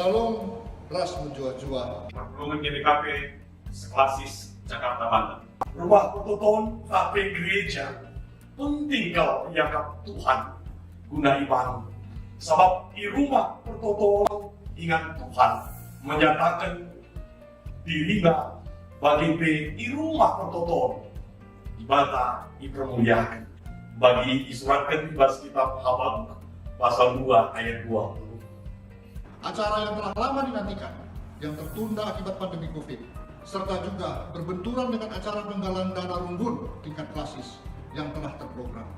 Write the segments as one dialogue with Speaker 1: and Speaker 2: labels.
Speaker 1: Shalom, ras menjua-jua.
Speaker 2: Perhubungan GBKP Seklasis Jakarta Banten.
Speaker 3: Rumah pertoton KP gereja penting kalau dianggap Tuhan guna iman. Sebab di rumah pertoton ingat Tuhan menyatakan dirinya bagi di rumah pertoton ibadah dipermuliakan. Bagi disuratkan di kitab Habakuk pasal 2 ayat 20.
Speaker 1: Acara yang telah lama dinantikan, yang tertunda akibat pandemi COVID, serta juga berbenturan dengan acara penggalan dana rumbun tingkat klasis yang telah terprogram.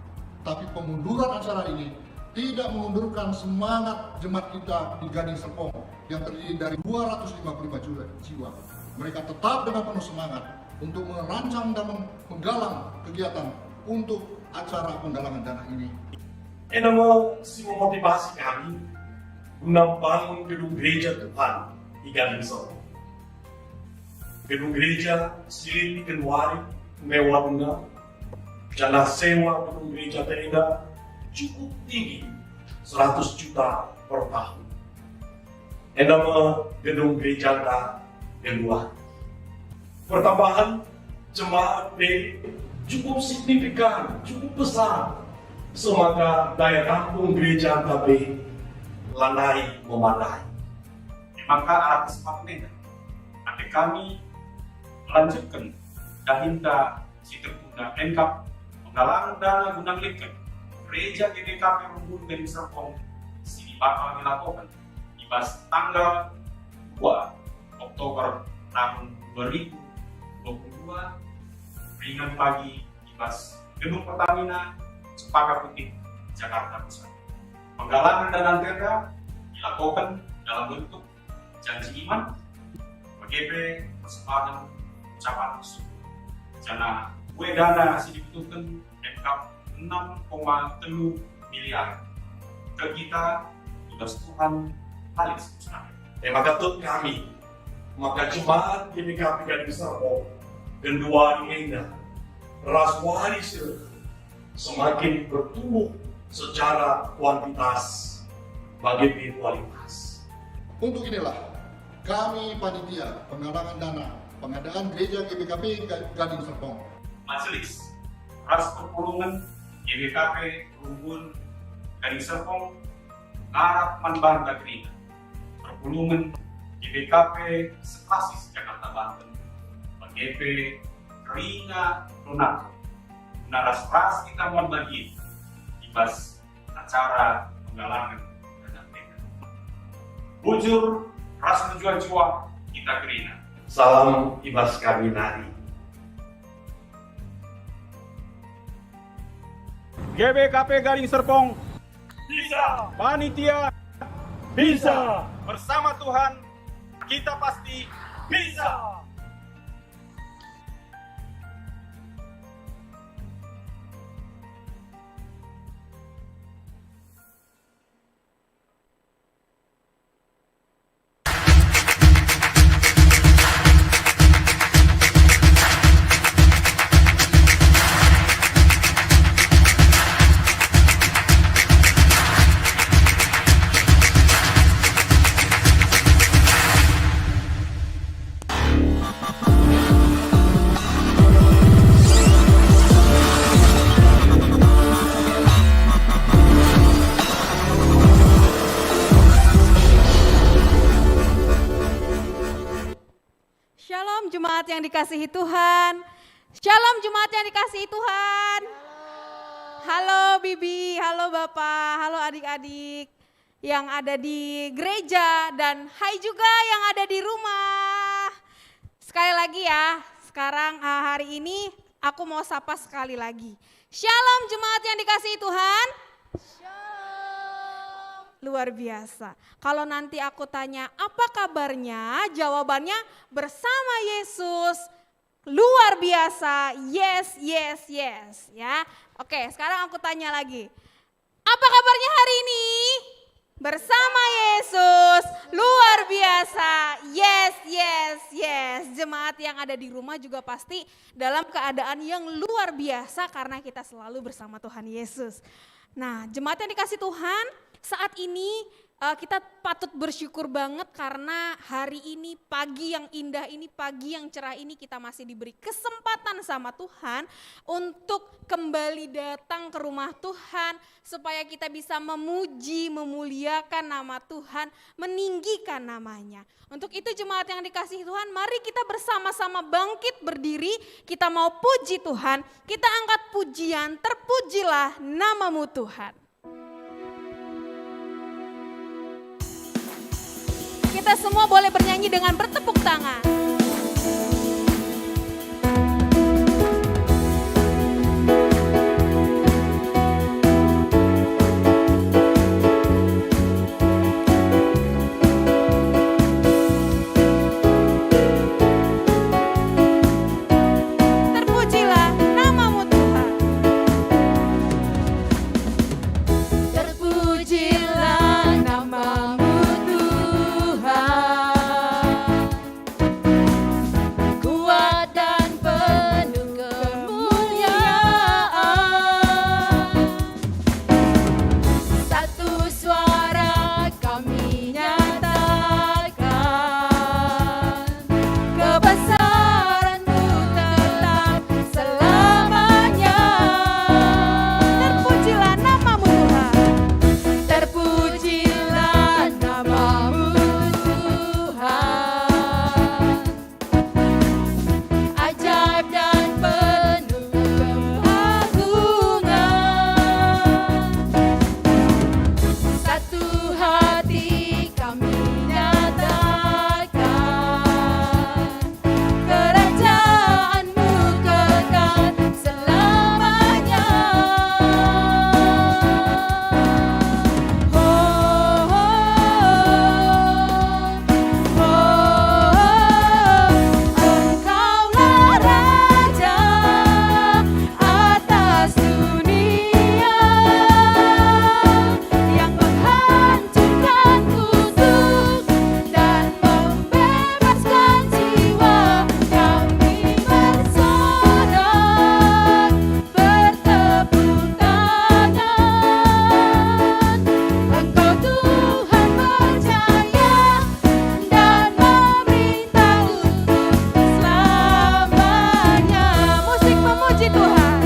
Speaker 1: Tapi pemunduran acara ini tidak mengundurkan semangat jemaat kita di Gading Serpong yang terdiri dari 255 jiwa. Mereka tetap dengan penuh semangat untuk merancang dan menggalang kegiatan untuk acara penggalangan dana ini.
Speaker 3: Ini si memotivasi kami guna bangun gedung gereja Tuhan di Gading Serpong. Gedung gereja silih Januari mewah bunga, jana sewa gedung gereja tenda cukup tinggi 100 juta per tahun. Nama gedung gereja kedua. Pertambahan jemaat B cukup signifikan, cukup besar. Semoga daya tampung gereja KB landai memadai.
Speaker 2: Maka arah kesempatan ini, nanti kami melanjutkan dahinta si tertunda lengkap penggalangan dana guna lengkap gereja GBKP Rumbun Gading Serpong sini bakal dilakukan di tanggal 2 Oktober tahun 2022 ringan pagi di Gedung Pertamina Cempaka Putih, Jakarta Pusat. Penggalangan dana tenda dilakukan dalam bentuk janji iman, PGP, persembahan, ucapan musuh. Jana kue dana masih dibutuhkan lengkap 6,3 miliar. Ke kita, tugas Tuhan paling sebesar.
Speaker 3: Maka tut kami, maka jemaat GBKP Gading Serpong, kedua ini ras waris semakin bertumbuh secara kuantitas bagi kualitas.
Speaker 1: Untuk inilah kami panitia penggalangan dana pengadaan gereja GBKP Gading Serpong.
Speaker 2: Majelis Ras Perpulungan GBKP Rumbun Gading Serpong Arab Manbang Gagrina Perpulungan GBKP Seklasis Jakarta Banten PGP Rina Donato Naras Pras kita mohon bagi ibas acara penggalangan dana tenda. Bujur ras menjua-jua kita gerina.
Speaker 3: Salam ibas kami nari.
Speaker 4: GBKP Gading Serpong
Speaker 3: Bisa,
Speaker 4: panitia
Speaker 3: bisa,
Speaker 4: bersama Tuhan kita pasti
Speaker 3: bisa.
Speaker 5: Shalom jemaat yang dikasihi Tuhan. Shalom jemaat yang dikasihi Tuhan. Halo Bibi, halo Bapak, halo adik-adik yang ada di gereja dan hai juga yang ada di rumah. Sekali lagi ya, sekarang hari ini aku mau sapa sekali lagi. Shalom jemaat yang dikasihi Tuhan. Luar biasa. Kalau nanti aku tanya apa kabarnya, jawabannya bersama Yesus. Luar biasa. Yes, yes, yes. Ya. Oke, sekarang aku tanya lagi. Apa kabarnya hari ini? Bersama Yesus. Luar biasa. Yes, yes, yes. Jemaat yang ada di rumah juga pasti dalam keadaan yang luar biasa karena kita selalu bersama Tuhan Yesus. Nah, jemaat yang dikasih Tuhan, saat ini Kita patut bersyukur banget karena hari ini, pagi yang indah ini, pagi yang cerah ini kita masih diberi kesempatan sama Tuhan untuk kembali datang ke rumah Tuhan supaya kita bisa memuji, memuliakan nama Tuhan, meninggikan namanya. Untuk itu jemaat yang dikasihi Tuhan, mari kita bersama-sama bangkit berdiri, kita mau puji Tuhan, kita angkat pujian, terpujilah namamu Tuhan. Kita semua boleh bernyanyi dengan bertepuk tangan. Terpujilah namamu Tuhan. Terpujilah namamu kuat dan penuh kemuliaan. Satu suara kami nyatakan, kebesaran-Mu tetap selamanya. Terpujilah namamu Tuhan. Terpujilah namamu Tuhan. Ajaib dan penuh keagungan. Satu hati kami nyatakan, kerajaan-Mu kekal selamanya. Oh, oh, oh, oh. Engkaulah Raja atas dunia yang menghancurkan kutuk dan membebaskan jiwa. Kami bersorak bertepuk tangan. Engkau Tuhan percaya dan memerintah untuk selamanya. Musik memuji Tuhan.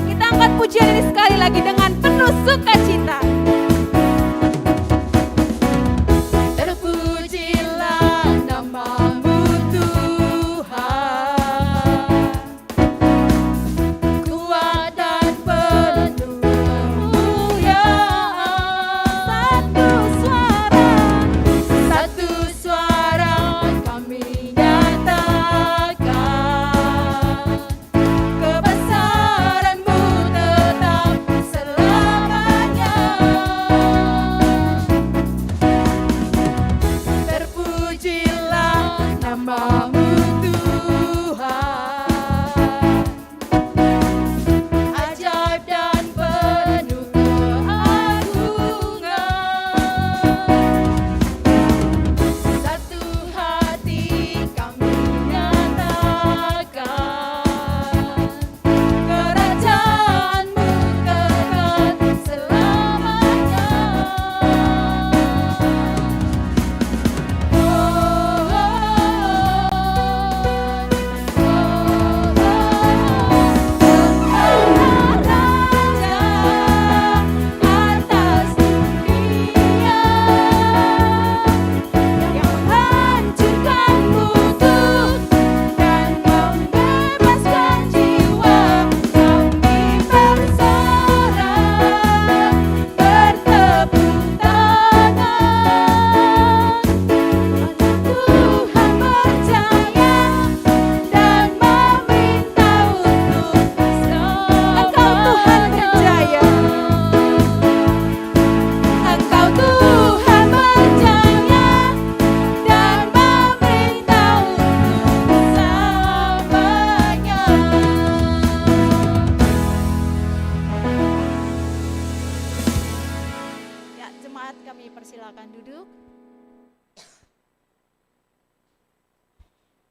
Speaker 5: Kita angkat pujian ini sekali lagi dengan penuh sukacita. Terpujilah namamu Tuhan, kuat dan penuh kemuliaan. Satu suara kami nyatakan, kebesaran-Mu tetap selamanya.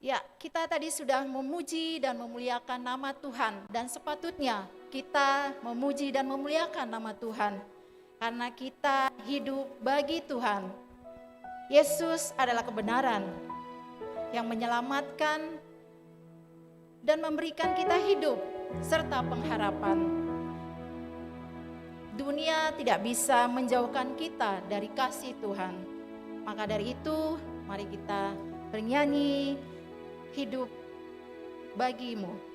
Speaker 6: Ya, kita tadi sudah memuji dan memuliakan nama Tuhan, dan sepatutnya kita memuji dan memuliakan nama Tuhan karena kita hidup bagi Tuhan. Yesus adalah kebenaran yang menyelamatkan dan memberikan kita hidup serta pengharapan. Dunia tidak bisa menjauhkan kita dari kasih Tuhan. Maka dari itu, mari kita bernyanyi hidup bagimu.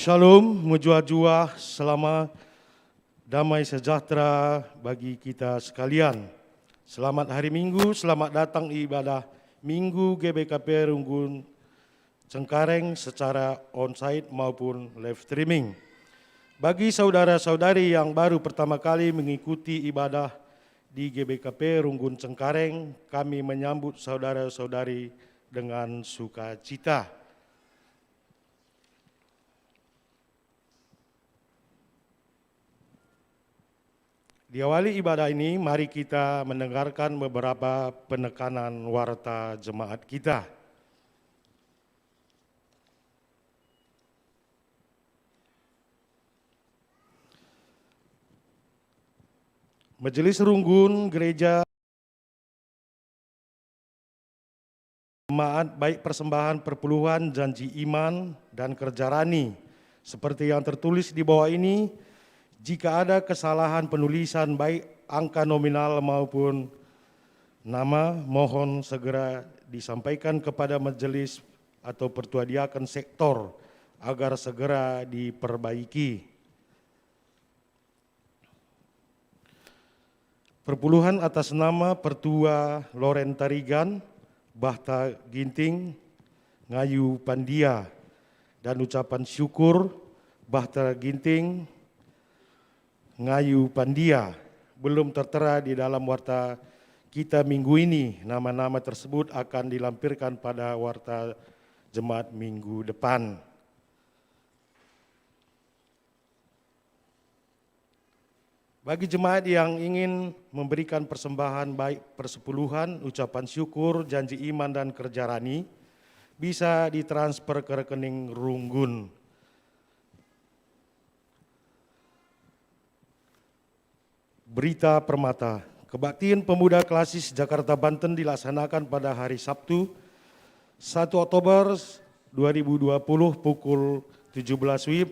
Speaker 7: Shalom, mujua-jua, selama damai sejahtera bagi kita sekalian. Selamat hari Minggu, selamat datang ibadah Minggu GBKP Runggun Cengkareng secara onsite maupun live streaming. Bagi saudara-saudari yang baru pertama kali mengikuti ibadah di GBKP Runggun Cengkareng, kami menyambut saudara-saudari dengan sukacita. Di awali ibadah ini, mari kita mendengarkan beberapa penekanan warta jemaat kita. Majelis Runggun Gereja Jemaat baik persembahan perpuluhan, janji iman, dan kerja rani. Seperti yang tertulis di bawah ini, jika ada kesalahan penulisan baik angka nominal maupun nama, mohon segera disampaikan kepada majelis atau pertua diaken sektor agar segera diperbaiki. Perpuluhan atas nama Pertua Loren Tarigan, Bahta Ginting, Ngayu Pandia, dan ucapan syukur Bahta Ginting, Ngayu Pandia belum tertera di dalam warta kita minggu ini. Nama-nama tersebut akan dilampirkan pada warta jemaat minggu depan. Bagi jemaat yang ingin memberikan persembahan baik persepuluhan, ucapan syukur, janji iman, dan kerja rani, bisa ditransfer ke rekening Runggun. Berita Permata, kebaktian pemuda klasis Jakarta Banten dilaksanakan pada hari Sabtu 1 Oktober 2020 pukul 17 WIB.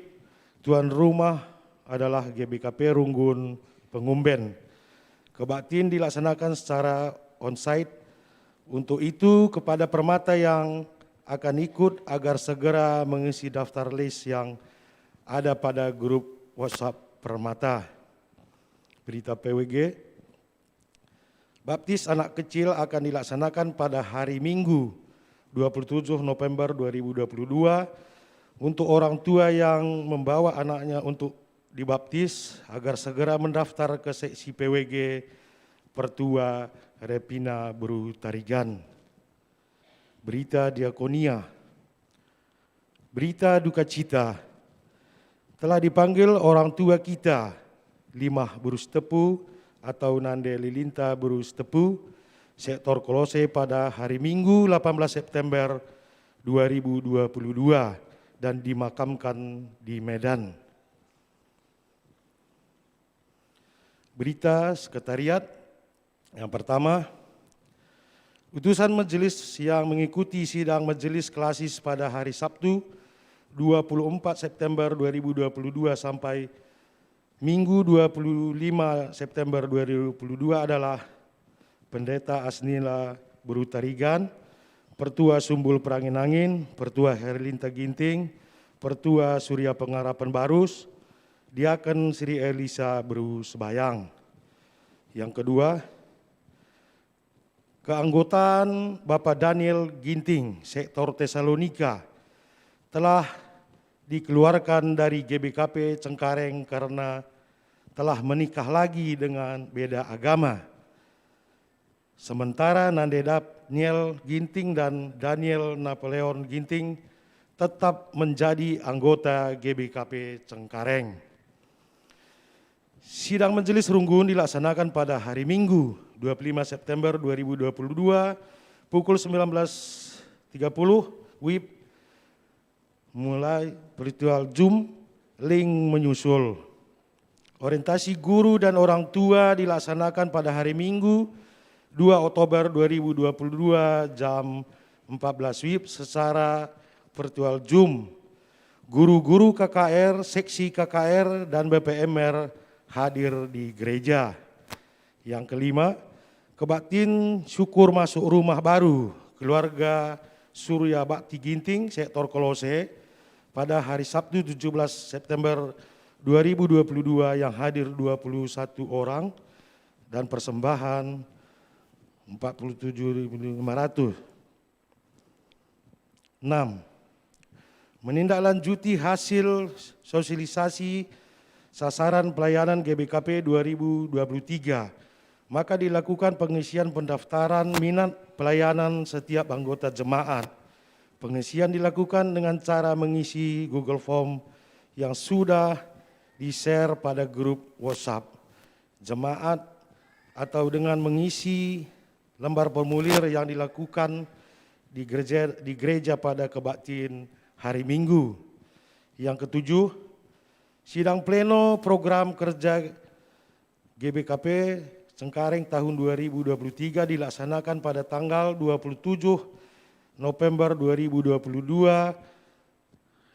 Speaker 7: Tuan rumah adalah GBKP Runggun Pengumben. Kebaktian dilaksanakan secara onsite. Untuk itu kepada Permata yang akan ikut agar segera mengisi daftar list yang ada pada grup WhatsApp Permata. Berita PWG, baptis anak kecil akan dilaksanakan pada hari Minggu 27 November 2022 untuk orang tua yang membawa anaknya untuk dibaptis agar segera mendaftar ke seksi PWG Pertua Repina Bru Tarigan. Berita Diakonia, berita duka cita, telah dipanggil orang tua kita Limah Burus Tepu atau Nande Lilinta Burus Tepu, sektor Kolose pada hari Minggu 18 September 2022 dan dimakamkan di Medan. Berita Sekretariat, yang pertama, utusan majelis yang mengikuti sidang majelis klasis pada hari Sabtu 24 September 2022 sampai Minggu 25 September 2022 adalah Pendeta Asnila Bru Tarigan, Pertua Sumbul Perangin-Angin, Pertua Herlinta Ginting, Pertua Surya Pengharapan Barus, Diaken Sri Elisa Bru Sebayang. Yang kedua, keanggotaan Bapak Daniel Ginting, sektor Tesalonika, telah dikeluarkan dari GBKP Cengkareng karena telah menikah lagi dengan beda agama. Sementara Nande Daniel Ginting dan Daniel Napoleon Ginting tetap menjadi anggota GBKP Cengkareng. Sidang Majelis Runggun dilaksanakan pada hari Minggu 25 September 2022 pukul 19.30 WIB mulai virtual Zoom, link menyusul. Orientasi guru dan orang tua dilaksanakan pada hari Minggu 2 Oktober 2022 jam 14 WIB secara virtual Zoom. Guru-guru KKR, seksi KKR dan BPMR hadir di gereja. Yang kelima, kebaktian syukur masuk rumah baru keluarga Surya Bakti Ginting, sektor Kolose pada hari Sabtu 17 September 2022 yang hadir 21 orang dan persembahan 47.500. 6. Menindaklanjuti hasil sosialisasi sasaran pelayanan GBKP 2023, maka dilakukan pengisian pendaftaran minat pelayanan setiap anggota jemaat. Pengisian dilakukan dengan cara mengisi Google Form yang sudah di-share pada grup WhatsApp jemaat atau dengan mengisi lembar formulir yang dilakukan di gereja pada kebaktian hari Minggu. Yang ketujuh, sidang pleno program kerja GBKP Cengkareng tahun 2023 dilaksanakan pada tanggal 27 November 2022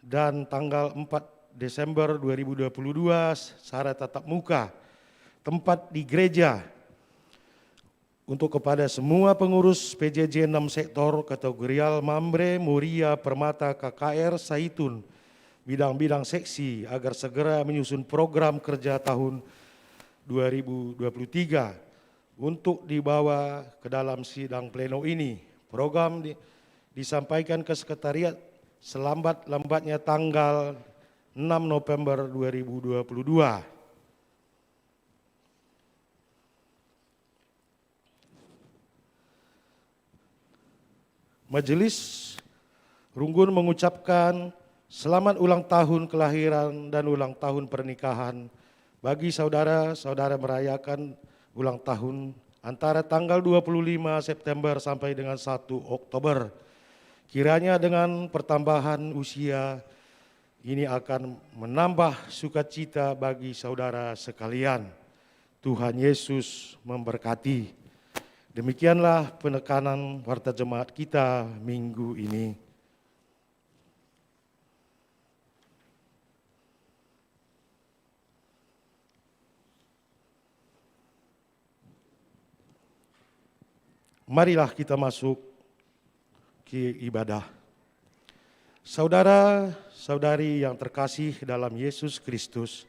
Speaker 7: dan tanggal 4 Desember 2022 secara tatap muka, tempat di gereja. Untuk kepada semua pengurus PJJ 6 sektor kategorial Mambre, Muria, Permata, KKR, Saitun, bidang-bidang seksi agar segera menyusun program kerja tahun 2023 untuk dibawa ke dalam sidang pleno ini. Program disampaikan ke sekretariat selambat-lambatnya tanggal 6 November 2022. Majelis Runggun mengucapkan selamat ulang tahun kelahiran dan ulang tahun pernikahan bagi saudara-saudara merayakan ulang tahun antara tanggal 25 September sampai dengan 1 Oktober. Kiranya dengan pertambahan usia ini akan menambah sukacita bagi saudara sekalian. Tuhan Yesus memberkati. Demikianlah penekanan warta jemaat kita minggu ini. Marilah kita masuk ke ibadah. Saudara-saudari yang terkasih dalam Yesus Kristus,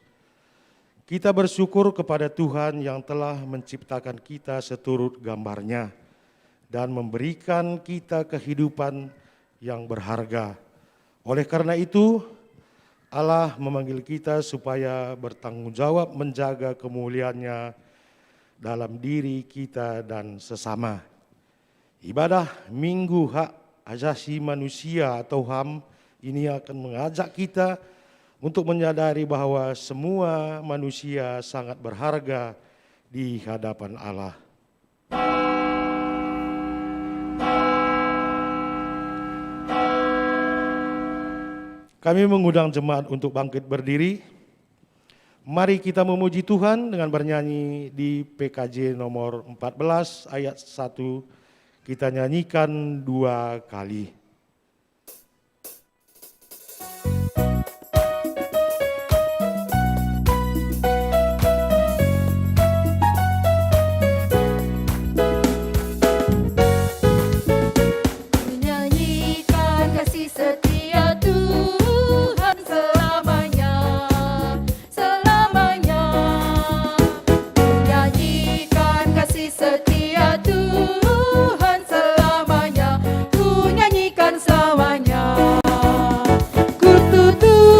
Speaker 7: kita bersyukur kepada Tuhan yang telah menciptakan kita seturut gambar-Nya dan memberikan kita kehidupan yang berharga. Oleh karena itu, Allah memanggil kita supaya bertanggung jawab menjaga kemuliaan-Nya dalam diri kita dan sesama. Ibadah Minggu Hak Asasi Manusia atau HAM ini akan mengajak kita untuk menyadari bahwa semua manusia sangat berharga di hadapan Allah. Kami mengundang jemaat untuk bangkit berdiri. Mari kita memuji Tuhan dengan bernyanyi di PKJ nomor 14 ayat 1. Kita nyanyikan 2 kali.
Speaker 8: Ku tutup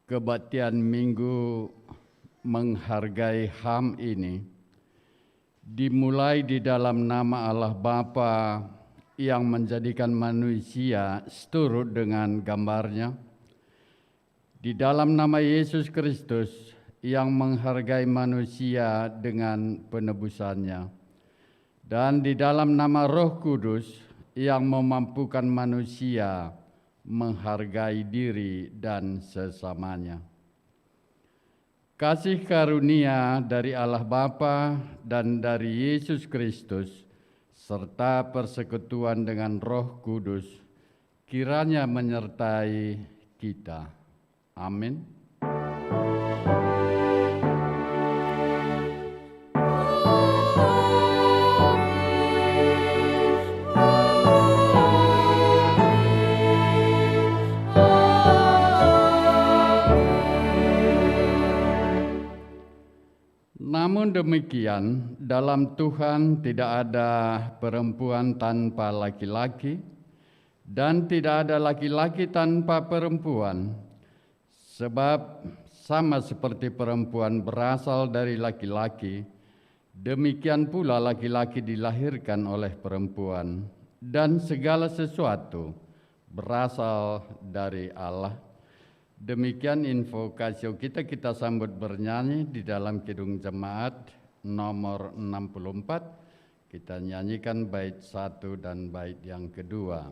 Speaker 8: kebaktian Minggu menghargai HAM ini dimulai di dalam nama Allah Bapa yang menjadikan manusia seturut dengan gambarnya, di dalam nama Yesus Kristus yang menghargai manusia dengan penebusannya, dan di dalam nama Roh Kudus yang memampukan manusia menghargai diri dan sesamanya. Kasih karunia dari Allah Bapa dan dari Yesus Kristus serta persekutuan dengan Roh Kudus kiranya menyertai kita. Amin. Namun demikian, dalam Tuhan tidak ada perempuan tanpa laki-laki, dan tidak ada laki-laki tanpa perempuan, sebab sama seperti perempuan berasal dari laki-laki, demikian pula laki-laki dilahirkan oleh perempuan, dan segala sesuatu berasal dari Allah. Demikian info kasio kita sambut bernyanyi di dalam Kidung Jemaat nomor 64. Kita nyanyikan bait 1 dan bait yang kedua.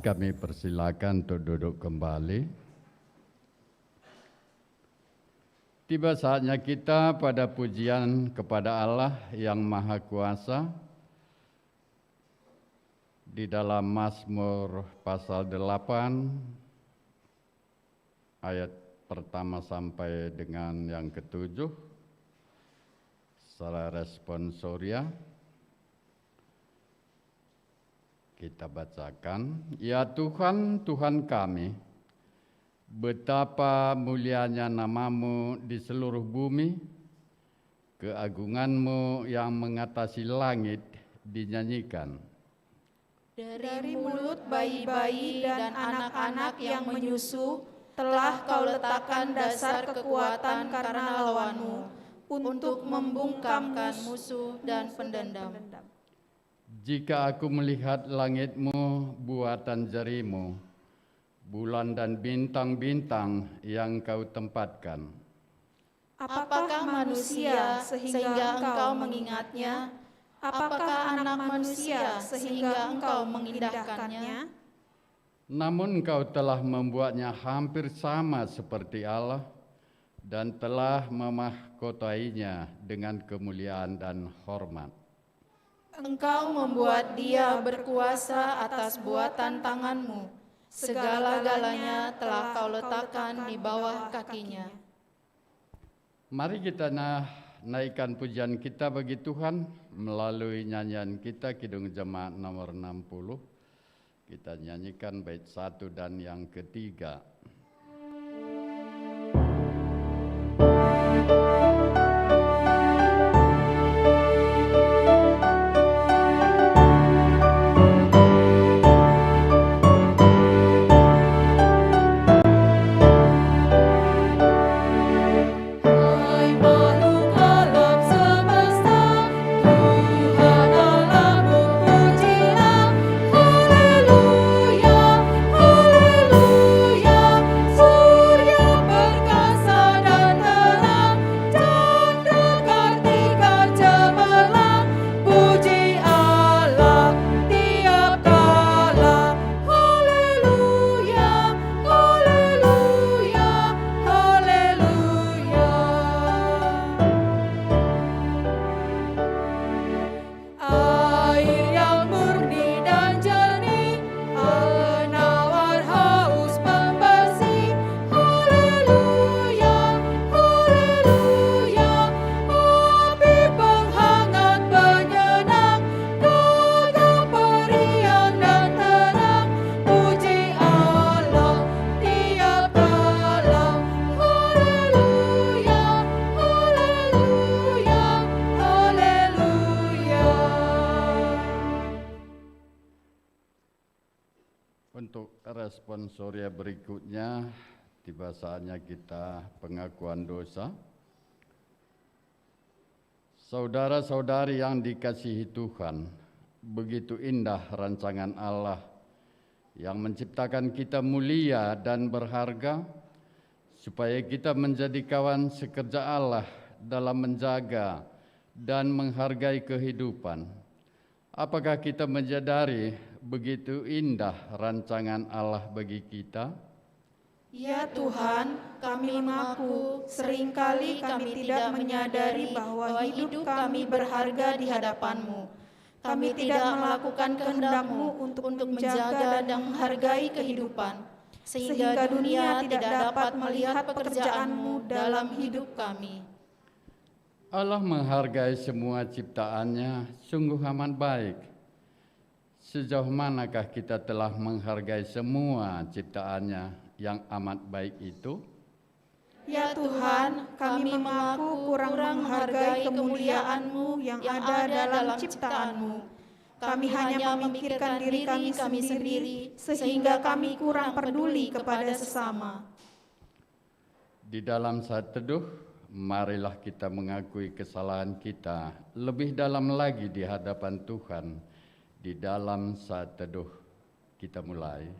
Speaker 8: Kami persilakan untuk duduk kembali. Tiba saatnya kita pada pujian kepada Allah yang Maha Kuasa di dalam Mazmur pasal 8 ayat pertama sampai dengan yang ke-7 secara responsoria. Kita bacakan, ya Tuhan, Tuhan kami, betapa mulianya nama-Mu di seluruh bumi, keagungan-Mu yang mengatasi langit dinyanyikan.
Speaker 6: Dari mulut bayi-bayi dan anak-anak yang menyusu, telah kau letakkan dasar kekuatan karena lawanmu, untuk membungkamkan musuh dan pendendam.
Speaker 8: Jika aku melihat langitmu, buatan jarimu, bulan dan bintang-bintang yang kau tempatkan.
Speaker 6: Apakah manusia sehingga engkau mengingatnya? Apakah anak manusia sehingga engkau mengindahkannya?
Speaker 8: Namun engkau telah membuatnya hampir sama seperti Allah dan telah memahkotainya dengan kemuliaan dan hormat.
Speaker 6: Engkau membuat dia berkuasa atas buatan tanganmu. Segala-galanya telah kau letakkan di bawah kakinya.
Speaker 8: Mari kita naikkan pujian kita bagi Tuhan melalui nyanyian kita Kidung Jemaat nomor 60. Kita nyanyikan bait 1 dan yang ketiga. Untuk responsoria berikutnya, tiba saatnya kita pengakuan dosa. Saudara-saudari yang dikasihi Tuhan, begitu indah rancangan Allah yang menciptakan kita mulia dan berharga, supaya kita menjadi kawan sekerja Allah dalam menjaga dan menghargai kehidupan. Apakah kita menyadari begitu indah rancangan Allah bagi kita?
Speaker 6: Ya Tuhan, kami mengaku seringkali kami tidak menyadari bahwa hidup kami berharga di hadapan-Mu. Kami tidak melakukan kehendak-Mu untuk menjaga dan menghargai kehidupan, sehingga dunia tidak dapat melihat pekerjaan-Mu dalam hidup kami.
Speaker 8: Allah menghargai semua ciptaannya, sungguh amat baik. Sejauh manakah kita telah menghargai semua ciptaannya yang amat baik itu?
Speaker 6: Ya Tuhan, kami mengaku kurang menghargai kemuliaan-Mu yang ada dalam ciptaan-Mu. Kami hanya memikirkan diri kami sendiri, sehingga kami kurang peduli kepada sesama.
Speaker 8: Di dalam saat teduh, marilah kita mengakui kesalahan kita lebih dalam lagi di hadapan Tuhan. Di dalam saat teduh, kita mulai.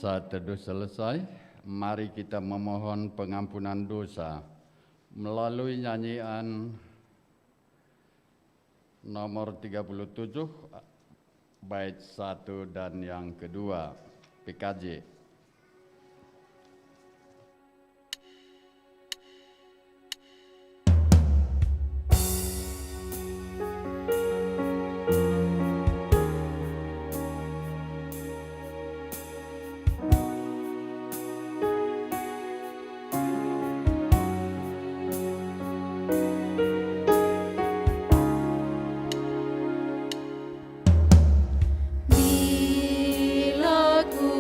Speaker 8: Saat teduh selesai, mari kita memohon pengampunan dosa melalui nyanyian nomor 37, bait 1 dan yang kedua. PKJ.
Speaker 6: Bila ku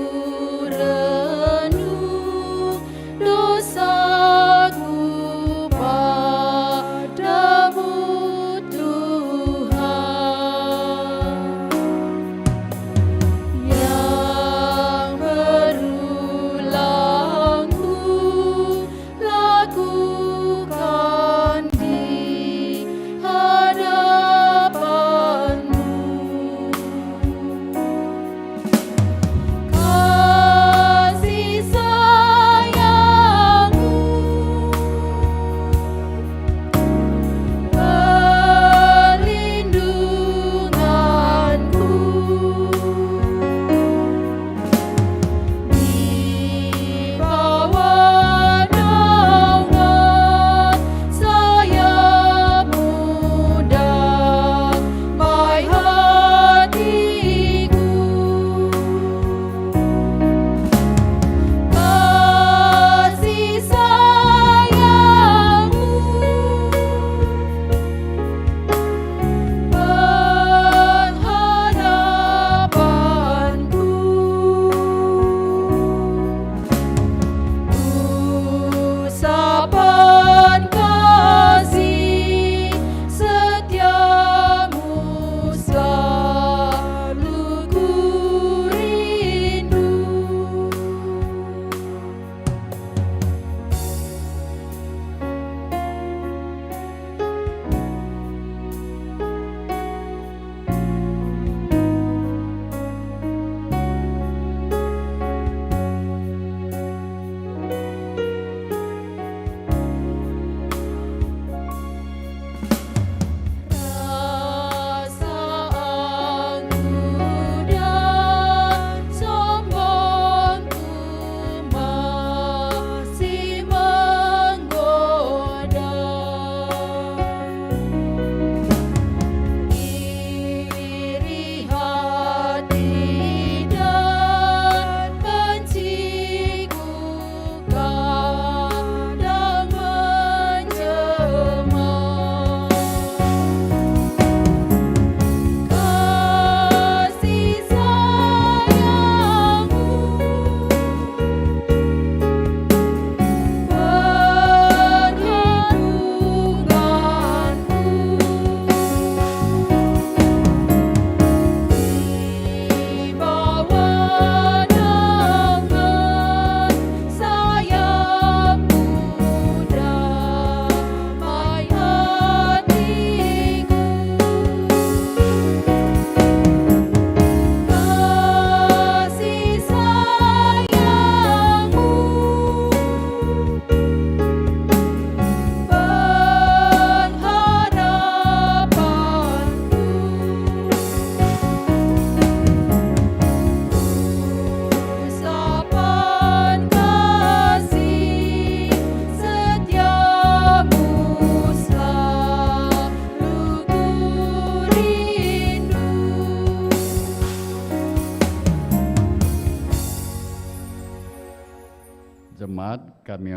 Speaker 8: Jemaat, kami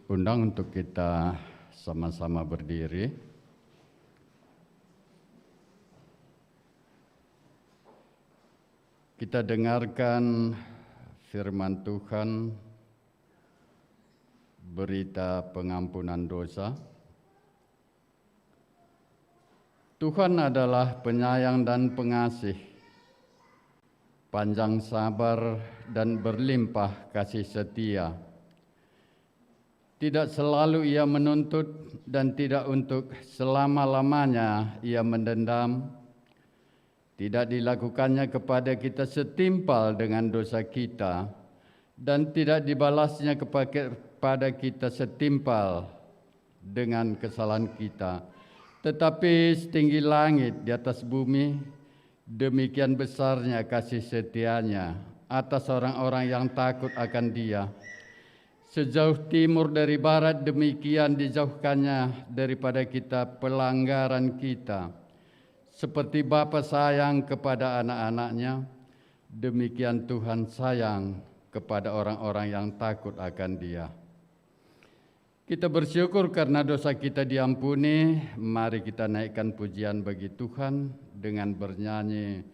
Speaker 8: undang untuk kita sama-sama berdiri. Kita dengarkan firman Tuhan, berita pengampunan dosa. Tuhan adalah penyayang dan pengasih, panjang sabar dan berlimpah kasih setia. Tidak selalu Ia menuntut dan tidak untuk selama-lamanya Ia mendendam. Tidak dilakukannya kepada kita setimpal dengan dosa kita dan tidak dibalasnya kepada kita setimpal dengan kesalahan kita. Tetapi setinggi langit di atas bumi, demikian besarnya kasih setianya atas orang-orang yang takut akan Dia. Sejauh timur dari barat, demikian dijauhkannya daripada kita pelanggaran kita. Seperti Bapa sayang kepada anak-anaknya, demikian Tuhan sayang kepada orang-orang yang takut akan Dia. Kita bersyukur karena dosa kita diampuni. Mari kita naikkan pujian bagi Tuhan dengan bernyanyi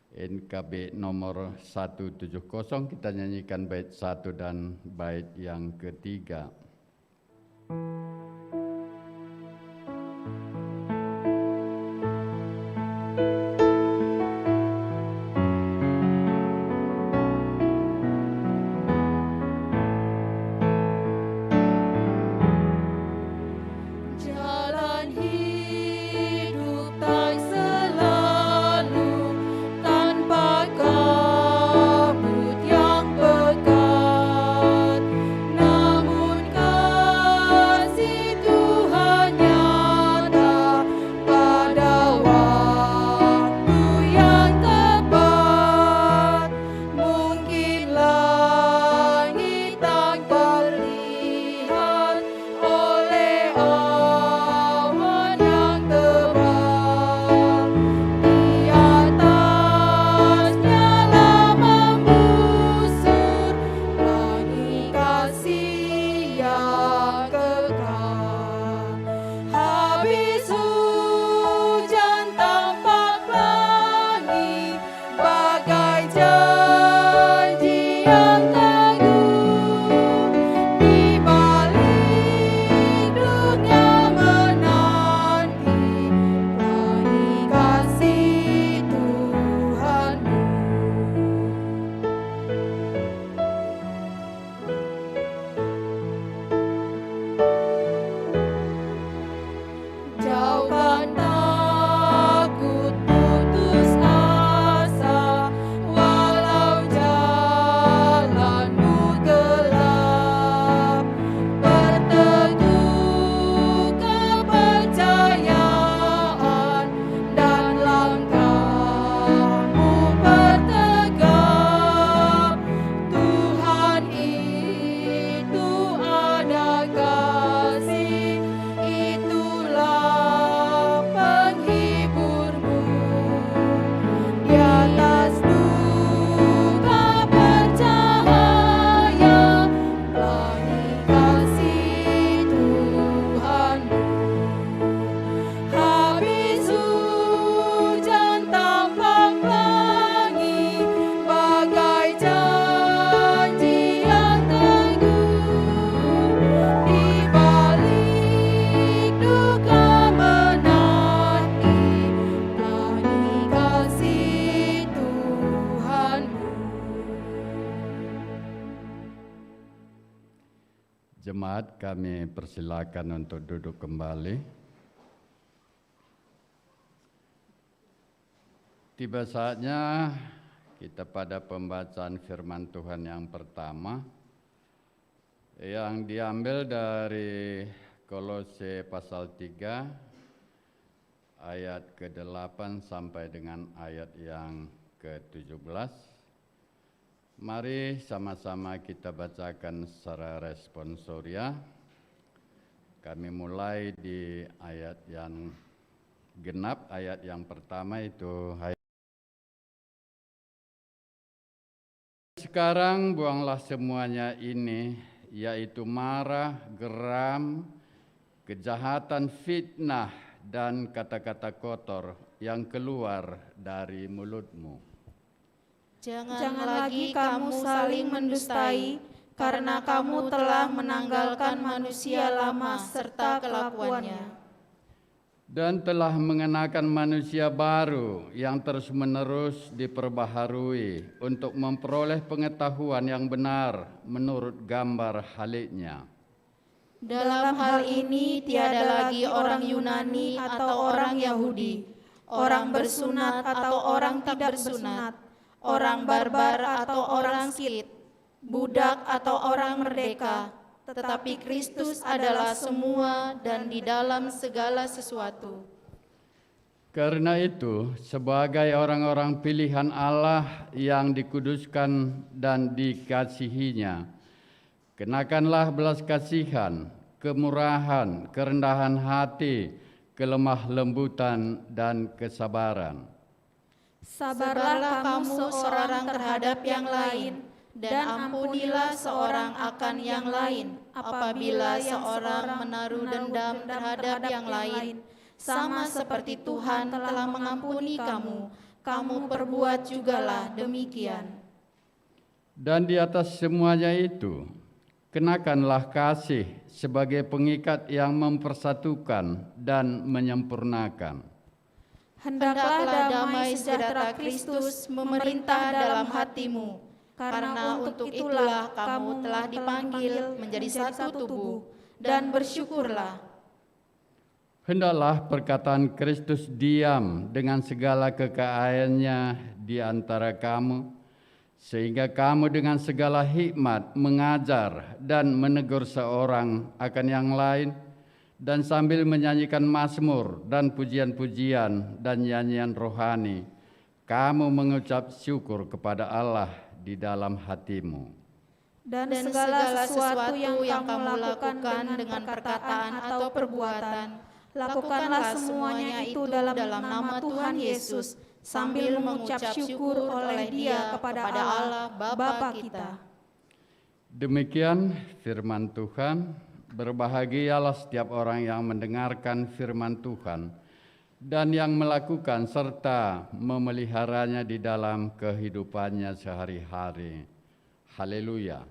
Speaker 8: NKB nomor 170. Kita nyanyikan bait 1 dan bait yang ketiga.
Speaker 6: Jalan hidup tak selalu tanpa kabut yang pekat, namun kasih Tuhan nyata pada waktu yang tepat. Mungkin langit tak terlihat oleh awan yang tebal, di atasnya lah membusur pelangi kasih yang kekal. Habis hujan tampak langit bagai janji yang teguh, di balik dunia menanti pelangi kasih Tuhanmu. Jauhkan takut putus asa, walau jalanmu gelap. Berteguh kepercayaan dan langkahmu bertegap. Tuhan itu ada kasih, itulah penghiburmu. Di atas duka bercahaya, pelangi kasih Tuhanmu. Habis hujan tampak langit bagai janji yang teguh, di balik duka menanti pelangi kasih Tuhanmu.
Speaker 8: Jemaat, kami persilakan untuk duduk kembali. Tiba saatnya kita pada pembacaan firman Tuhan yang pertama, yang diambil dari Kolose pasal 3 ayat ke-8 sampai dengan ayat yang ke-17. Mari sama-sama kita bacakan secara responsoria. Kami mulai di ayat yang genap, ayat yang pertama itu sekarang buanglah semuanya ini, yaitu marah, geram, kejahatan, fitnah, dan kata-kata kotor yang keluar dari mulutmu.
Speaker 6: Jangan lagi kamu saling mendustai, karena kamu telah menanggalkan manusia lama serta kelakuannya,
Speaker 8: Dan telah mengenakan manusia baru yang terus-menerus diperbaharui untuk memperoleh pengetahuan yang benar menurut gambar haliknya.
Speaker 6: Dalam hal ini tiada lagi orang Yunani atau orang Yahudi, orang bersunat atau orang tidak bersunat, orang barbar atau orang Skit, budak atau orang merdeka, tetapi Kristus adalah semua dan di dalam segala sesuatu.
Speaker 8: Karena itu, sebagai orang-orang pilihan Allah yang dikuduskan dan dikasihinya, kenakanlah belas kasihan, kemurahan, kerendahan hati, kelemah lembutan, dan kesabaran.
Speaker 6: Sabarlah kamu seorang terhadap yang lain, dan ampunilah seorang akan yang lain, apabila seorang menaruh dendam terhadap yang lain, sama seperti Tuhan telah mengampuni kamu, kamu perbuat jugalah demikian.
Speaker 8: Dan di atas semuanya itu, kenakanlah kasih sebagai pengikat yang mempersatukan dan menyempurnakan.
Speaker 6: Hendaklah damai sejahtera Kristus memerintah dalam hatimu, karena untuk itulah kamu telah dipanggil menjadi satu tubuh, dan bersyukurlah.
Speaker 8: Hendaklah perkataan Kristus diam dengan segala kekayaannya di antara kamu, sehingga kamu dengan segala hikmat mengajar dan menegur seorang akan yang lain, dan sambil menyanyikan mazmur dan pujian-pujian dan nyanyian rohani, kamu mengucap syukur kepada Allah di dalam hatimu.
Speaker 5: Dan segala sesuatu yang kamu lakukan dengan perkataan atau perbuatan, lakukanlah semuanya itu dalam nama Tuhan Yesus, sambil mengucap syukur oleh Dia kepada Allah Bapa kita.
Speaker 8: Demikian firman Tuhan. Berbahagialah setiap orang yang mendengarkan firman Tuhan dan yang melakukan serta memeliharanya di dalam kehidupannya sehari-hari. Haleluya.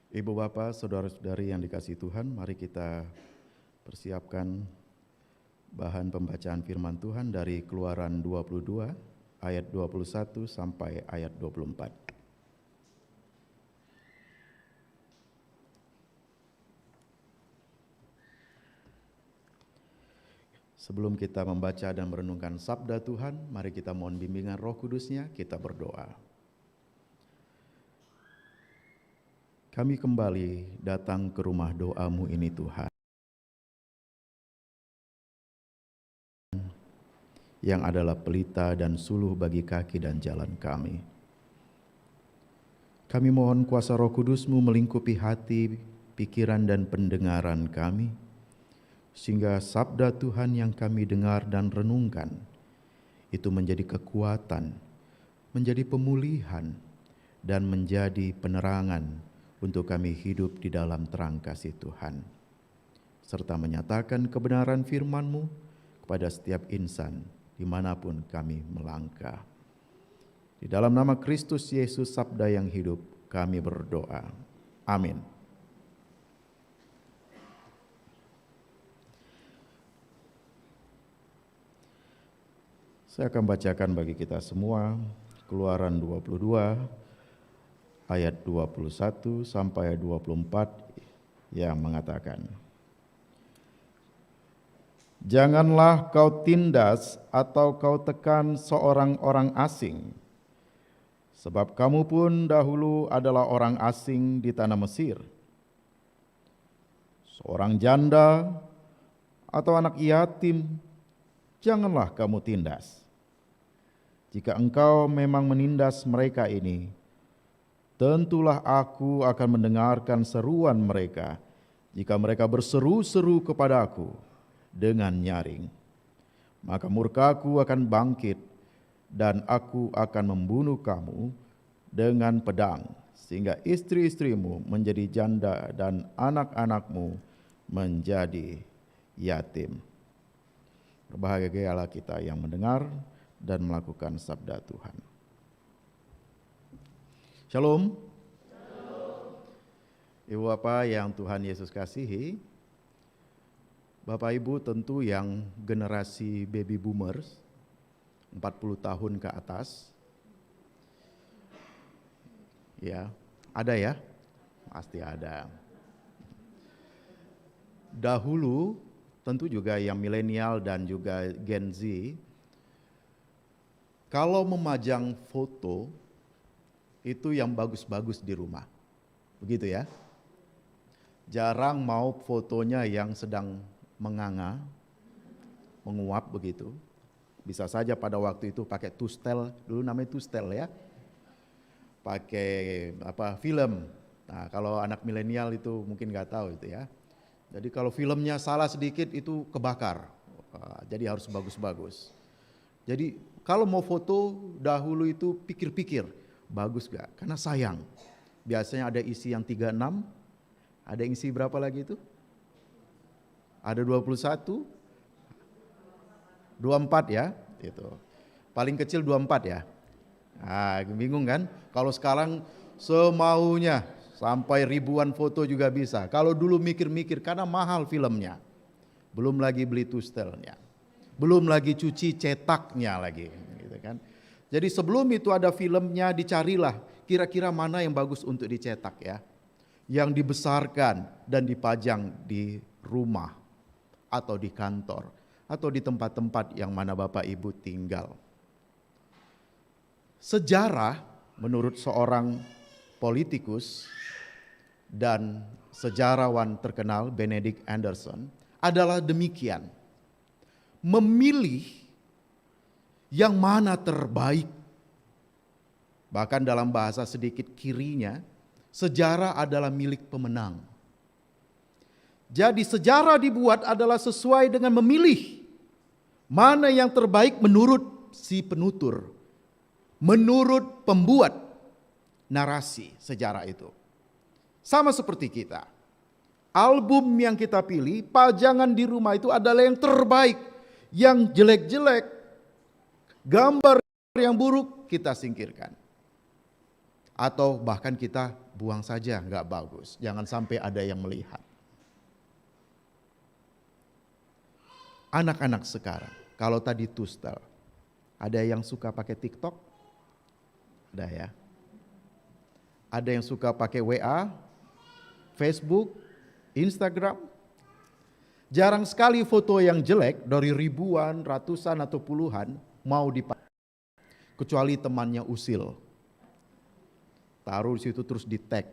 Speaker 9: Ibu Bapak, saudara-saudari yang dikasihi Tuhan, mari kita persiapkan bahan pembacaan firman Tuhan dari Keluaran 22 ayat 21 sampai ayat 24. Sebelum kita membaca dan merenungkan sabda Tuhan, mari kita mohon bimbingan Roh Kudus-Nya, kita berdoa. Kami kembali datang ke rumah doa-Mu ini Tuhan, yang adalah pelita dan suluh bagi kaki dan jalan kami. Kami mohon kuasa Roh Kudus-Mu melingkupi hati, pikiran dan pendengaran kami, sehingga sabda Tuhan yang kami dengar dan renungkan itu menjadi kekuatan, menjadi pemulihan, dan menjadi penerangan untuk kami hidup di dalam terang kasih Tuhan, serta menyatakan kebenaran firman-Mu kepada setiap insan dimanapun kami melangkah. Di dalam nama Kristus Yesus, sabda yang hidup, kami berdoa. Amin. Saya akan bacakan bagi kita semua Keluaran 22 ayat 21 sampai 24 yang mengatakan, "Janganlah kau tindas atau kau tekan seorang orang asing, sebab kamu pun dahulu adalah orang asing di tanah Mesir. Seorang janda atau anak yatim janganlah kamu tindas. Jika engkau memang menindas mereka ini, tentulah aku akan mendengarkan seruan mereka jika mereka berseru-seru kepadaku dengan nyaring. Maka murkaku akan bangkit dan aku akan membunuh kamu dengan pedang, sehingga istri-istrimu menjadi janda dan anak-anakmu menjadi yatim." Berbahagialah kita yang mendengar dan melakukan sabda Tuhan. Shalom, Ibu Bapak yang Tuhan Yesus kasihi, Bapak Ibu tentu yang generasi baby boomers, 40 tahun ke atas, ya, ada ya? Pasti ada. Dahulu tentu juga yang milenial dan juga Gen Z, kalau memajang foto itu yang bagus-bagus di rumah. Begitu ya. Jarang mau fotonya yang sedang menganga, menguap begitu. Bisa saja pada waktu itu pakai tustel, dulu namanya tustel ya. Pakai film. Nah, kalau anak milenial itu mungkin nggak tahu itu ya. Jadi kalau filmnya salah sedikit itu kebakar. Jadi harus bagus-bagus. Jadi kalau mau foto dahulu itu pikir-pikir, bagus gak? Karena sayang. Biasanya ada isi yang 36, ada yang isi berapa lagi itu? Ada 21, 24 ya, itu. Paling kecil 24 ya. Nah, bingung kan? Kalau sekarang semaunya sampai ribuan foto juga bisa. Kalau dulu mikir-mikir karena mahal filmnya. Belum lagi beli tustelnya. Belum lagi cuci cetaknya lagi, gitu kan. Jadi sebelum itu ada filmnya, dicarilah kira-kira mana yang bagus untuk dicetak ya. Yang dibesarkan dan dipajang di rumah atau di kantor atau di tempat-tempat yang mana Bapak Ibu tinggal. Sejarah menurut seorang politikus dan sejarawan terkenal Benedict Anderson adalah demikian. Memilih yang mana terbaik. Bahkan dalam bahasa sedikit kirinya, sejarah adalah milik pemenang. Jadi sejarah dibuat adalah sesuai dengan memilih mana yang terbaik menurut si penutur, menurut pembuat narasi sejarah itu. Sama seperti kita. Album yang kita pilih, pajangan di rumah itu adalah yang terbaik. Yang jelek-jelek, gambar yang buruk kita singkirkan. Atau bahkan kita buang saja, nggak bagus. Jangan sampai ada yang melihat. Anak-anak sekarang, kalau tadi tustel, ada yang suka pakai TikTok? Ada ya. Ada yang suka pakai WA, Facebook, Instagram. Jarang sekali foto yang jelek dari ribuan, ratusan atau puluhan mau dipakai. Kecuali temannya usil. Taruh di situ terus di tag.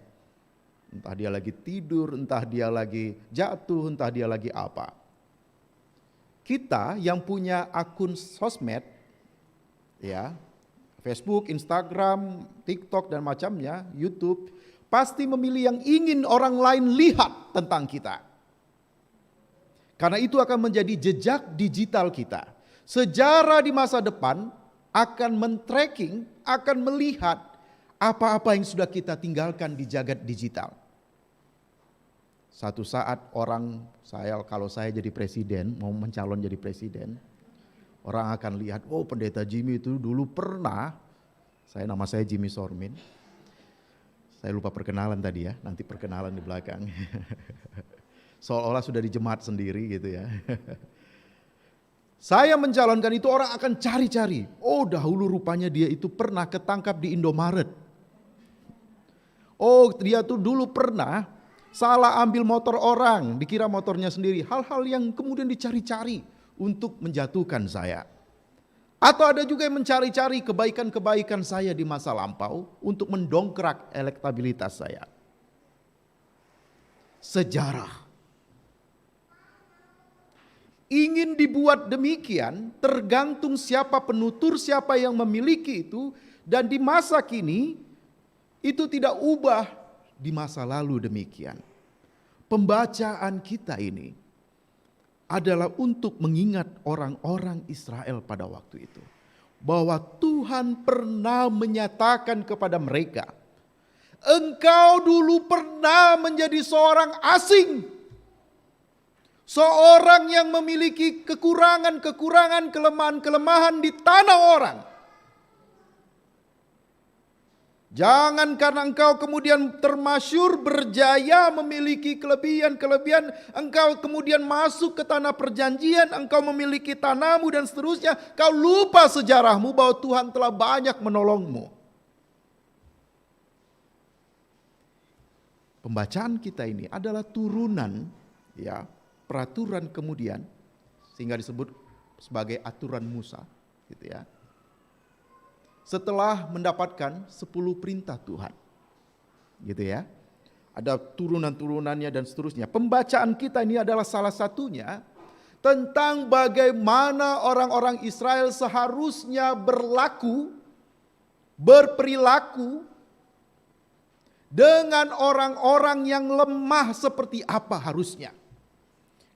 Speaker 9: Entah dia lagi tidur, entah dia lagi jatuh, entah dia lagi apa. Kita yang punya akun sosmed, ya, Facebook, Instagram, TikTok dan macamnya, YouTube, pasti memilih yang ingin orang lain lihat tentang kita. Karena itu akan menjadi jejak digital kita. Sejarah di masa depan akan men-tracking, akan melihat apa-apa yang sudah kita tinggalkan di jagat digital. Satu saat kalau saya jadi presiden, mau mencalon jadi presiden, orang akan lihat, oh pendeta Jimmy itu dulu pernah, nama saya Jimmy Sormin. Saya lupa perkenalan tadi ya, nanti perkenalan di belakang. Seolah-olah sudah di jemaat sendiri gitu ya. Saya mencalonkan itu orang akan cari-cari. Oh dahulu rupanya dia itu pernah ketangkap di Indomaret. Oh dia tuh dulu pernah salah ambil motor orang, dikira motornya sendiri. Hal-hal yang kemudian dicari-cari untuk menjatuhkan saya. Atau ada juga yang mencari-cari kebaikan-kebaikan saya di masa lampau untuk mendongkrak elektabilitas saya. Sejarah. Ingin dibuat demikian, tergantung siapa penutur, siapa yang memiliki itu. Dan di masa kini, itu tidak ubah di masa lalu demikian. Pembacaan kita ini adalah untuk mengingat orang-orang Israel pada waktu itu. Bahwa Tuhan pernah menyatakan kepada mereka, engkau dulu pernah menjadi seorang asing. Seorang yang memiliki kekurangan-kekurangan, kelemahan-kelemahan di tanah orang. Jangan karena engkau kemudian termasyur, berjaya, memiliki kelebihan-kelebihan, engkau kemudian masuk ke tanah perjanjian, engkau memiliki tanahmu dan seterusnya, kau lupa sejarahmu bahwa Tuhan telah banyak menolongmu. Pembacaan kita ini adalah turunan ya, peraturan kemudian sehingga disebut sebagai aturan Musa, gitu ya. Setelah mendapatkan 10 perintah Tuhan. Gitu ya. Ada turunan-turunannya dan seterusnya. Pembacaan kita ini adalah salah satunya tentang bagaimana orang-orang Israel seharusnya berperilaku dengan orang-orang yang lemah seperti apa harusnya.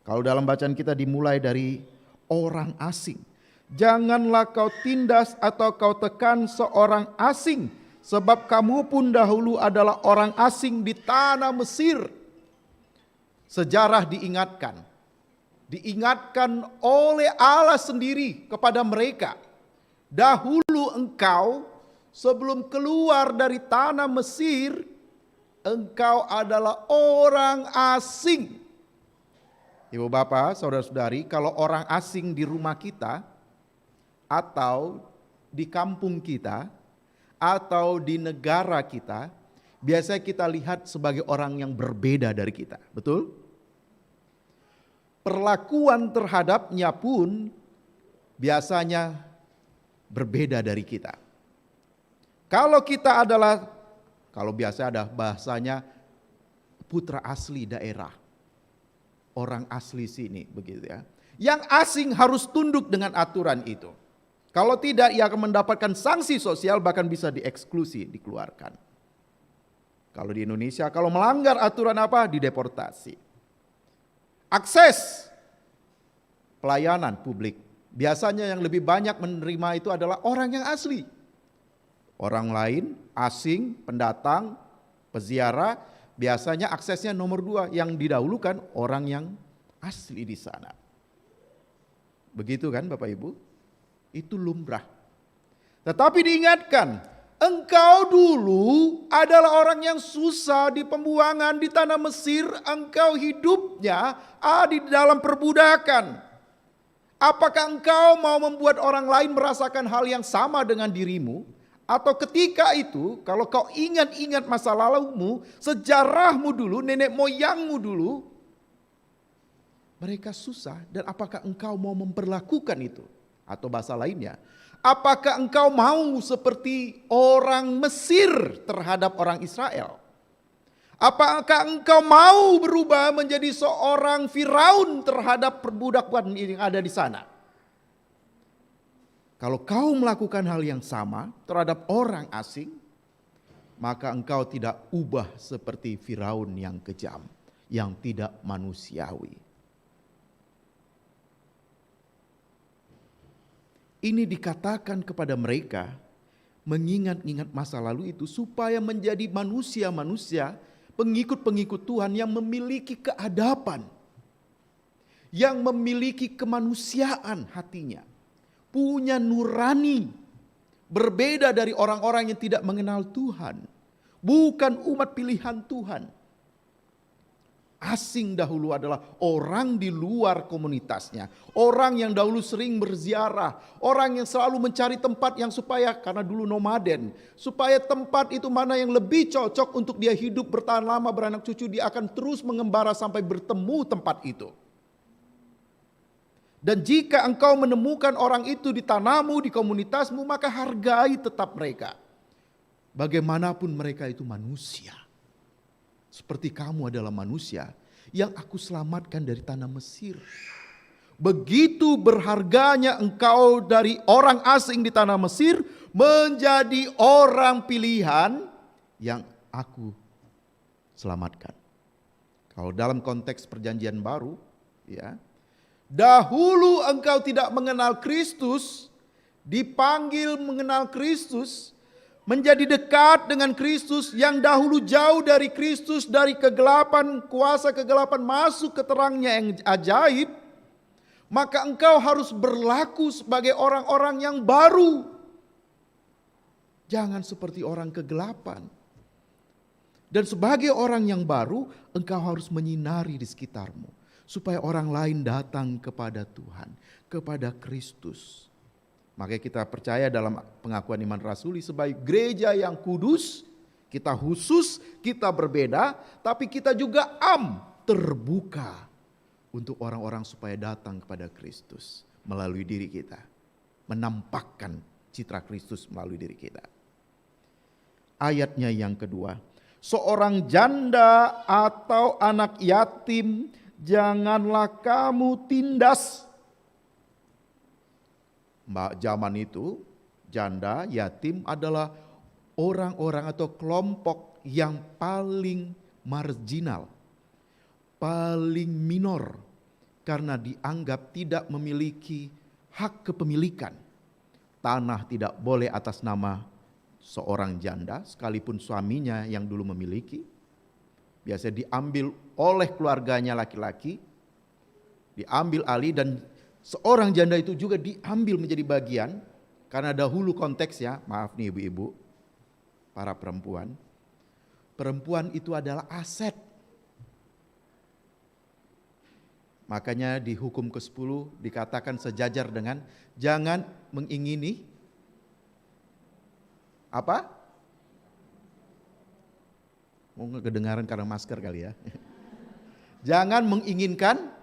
Speaker 9: Kalau dalam bacaan kita dimulai dari orang asing. Janganlah kau tindas atau kau tekan seorang asing, sebab kamu pun dahulu adalah orang asing di tanah Mesir. Sejarah diingatkan oleh Allah sendiri kepada mereka. Dahulu engkau sebelum keluar dari tanah Mesir, engkau adalah orang asing. Ibu bapak, saudara-saudari, kalau orang asing di rumah kita, atau di kampung kita, atau di negara kita, biasanya kita lihat sebagai orang yang berbeda dari kita, betul? Perlakuan terhadapnya pun biasanya berbeda dari kita. Kalau kita adalah, kalau biasa ada bahasanya putra asli daerah, orang asli sini, begitu ya. Yang asing harus tunduk dengan aturan itu. Kalau tidak, ia akan mendapatkan sanksi sosial, bahkan bisa dieksklusi, dikeluarkan. Kalau di Indonesia, kalau melanggar aturan apa? Dideportasi. Akses pelayanan publik. Biasanya yang lebih banyak menerima itu adalah orang yang asli. Orang lain, asing, pendatang, peziarah, biasanya aksesnya nomor 2. Yang didahulukan orang yang asli di sana. Begitu kan Bapak Ibu? Itu lumrah. Tetapi diingatkan, engkau dulu adalah orang yang susah di pembuangan di tanah Mesir, engkau hidupnya di dalam perbudakan. Apakah engkau mau membuat orang lain merasakan hal yang sama dengan dirimu? Atau ketika itu, kalau kau ingat-ingat masa lalumu, sejarahmu dulu, nenek moyangmu dulu, mereka susah, dan apakah engkau mau memperlakukan itu? Atau bahasa lainnya, apakah engkau mau seperti orang Mesir terhadap orang Israel? Apakah engkau mau berubah menjadi seorang Firaun terhadap perbudakan yang ada di sana? Kalau kau melakukan hal yang sama terhadap orang asing, maka engkau tidak ubah seperti Firaun yang kejam, yang tidak manusiawi. Ini dikatakan kepada mereka, mengingat-ingat masa lalu itu supaya menjadi manusia-manusia, pengikut-pengikut Tuhan yang memiliki keadaban, yang memiliki kemanusiaan hatinya, punya nurani, berbeda dari orang-orang yang tidak mengenal Tuhan, bukan umat pilihan Tuhan. Asing dahulu adalah orang di luar komunitasnya. Orang yang dahulu sering berziarah. Orang yang selalu mencari tempat yang supaya, karena dulu nomaden, supaya tempat itu mana yang lebih cocok untuk dia hidup bertahan lama, beranak cucu, dia akan terus mengembara sampai bertemu tempat itu. Dan jika engkau menemukan orang itu di tanahmu, di komunitasmu, maka hargai tetap mereka. Bagaimanapun mereka itu manusia. Seperti kamu adalah manusia yang aku selamatkan dari tanah Mesir. Begitu berharganya engkau dari orang asing di tanah Mesir menjadi orang pilihan yang aku selamatkan. Kalau dalam konteks perjanjian baru, ya, dahulu engkau tidak mengenal Kristus, dipanggil mengenal Kristus, menjadi dekat dengan Kristus, yang dahulu jauh dari Kristus, dari kegelapan, kuasa kegelapan masuk ke terangnya yang ajaib, maka engkau harus berlaku sebagai orang-orang yang baru. Jangan seperti orang kegelapan. Dan sebagai orang yang baru, engkau harus menyinari di sekitarmu. Supaya orang lain datang kepada Tuhan, kepada Kristus. Makanya kita percaya dalam pengakuan iman rasuli sebagai gereja yang kudus, kita khusus, kita berbeda, tapi kita juga terbuka untuk orang-orang supaya datang kepada Kristus melalui diri kita. Menampakkan citra Kristus melalui diri kita. Ayatnya yang kedua, seorang janda atau anak yatim janganlah kamu tindas. Zaman itu janda, yatim adalah orang-orang atau kelompok yang paling marginal, paling minor, karena dianggap tidak memiliki hak kepemilikan. Tanah tidak boleh atas nama seorang janda, sekalipun suaminya yang dulu memiliki. Biasanya diambil oleh keluarganya laki-laki, diambil alih, dan seorang janda itu juga diambil menjadi bagian. Karena dahulu konteksnya, maaf nih ibu-ibu, para perempuan, perempuan itu adalah aset. Makanya di hukum ke-10 dikatakan sejajar dengan jangan mengingini apa? Mau kedengaran karena masker kali ya. Jangan menginginkan.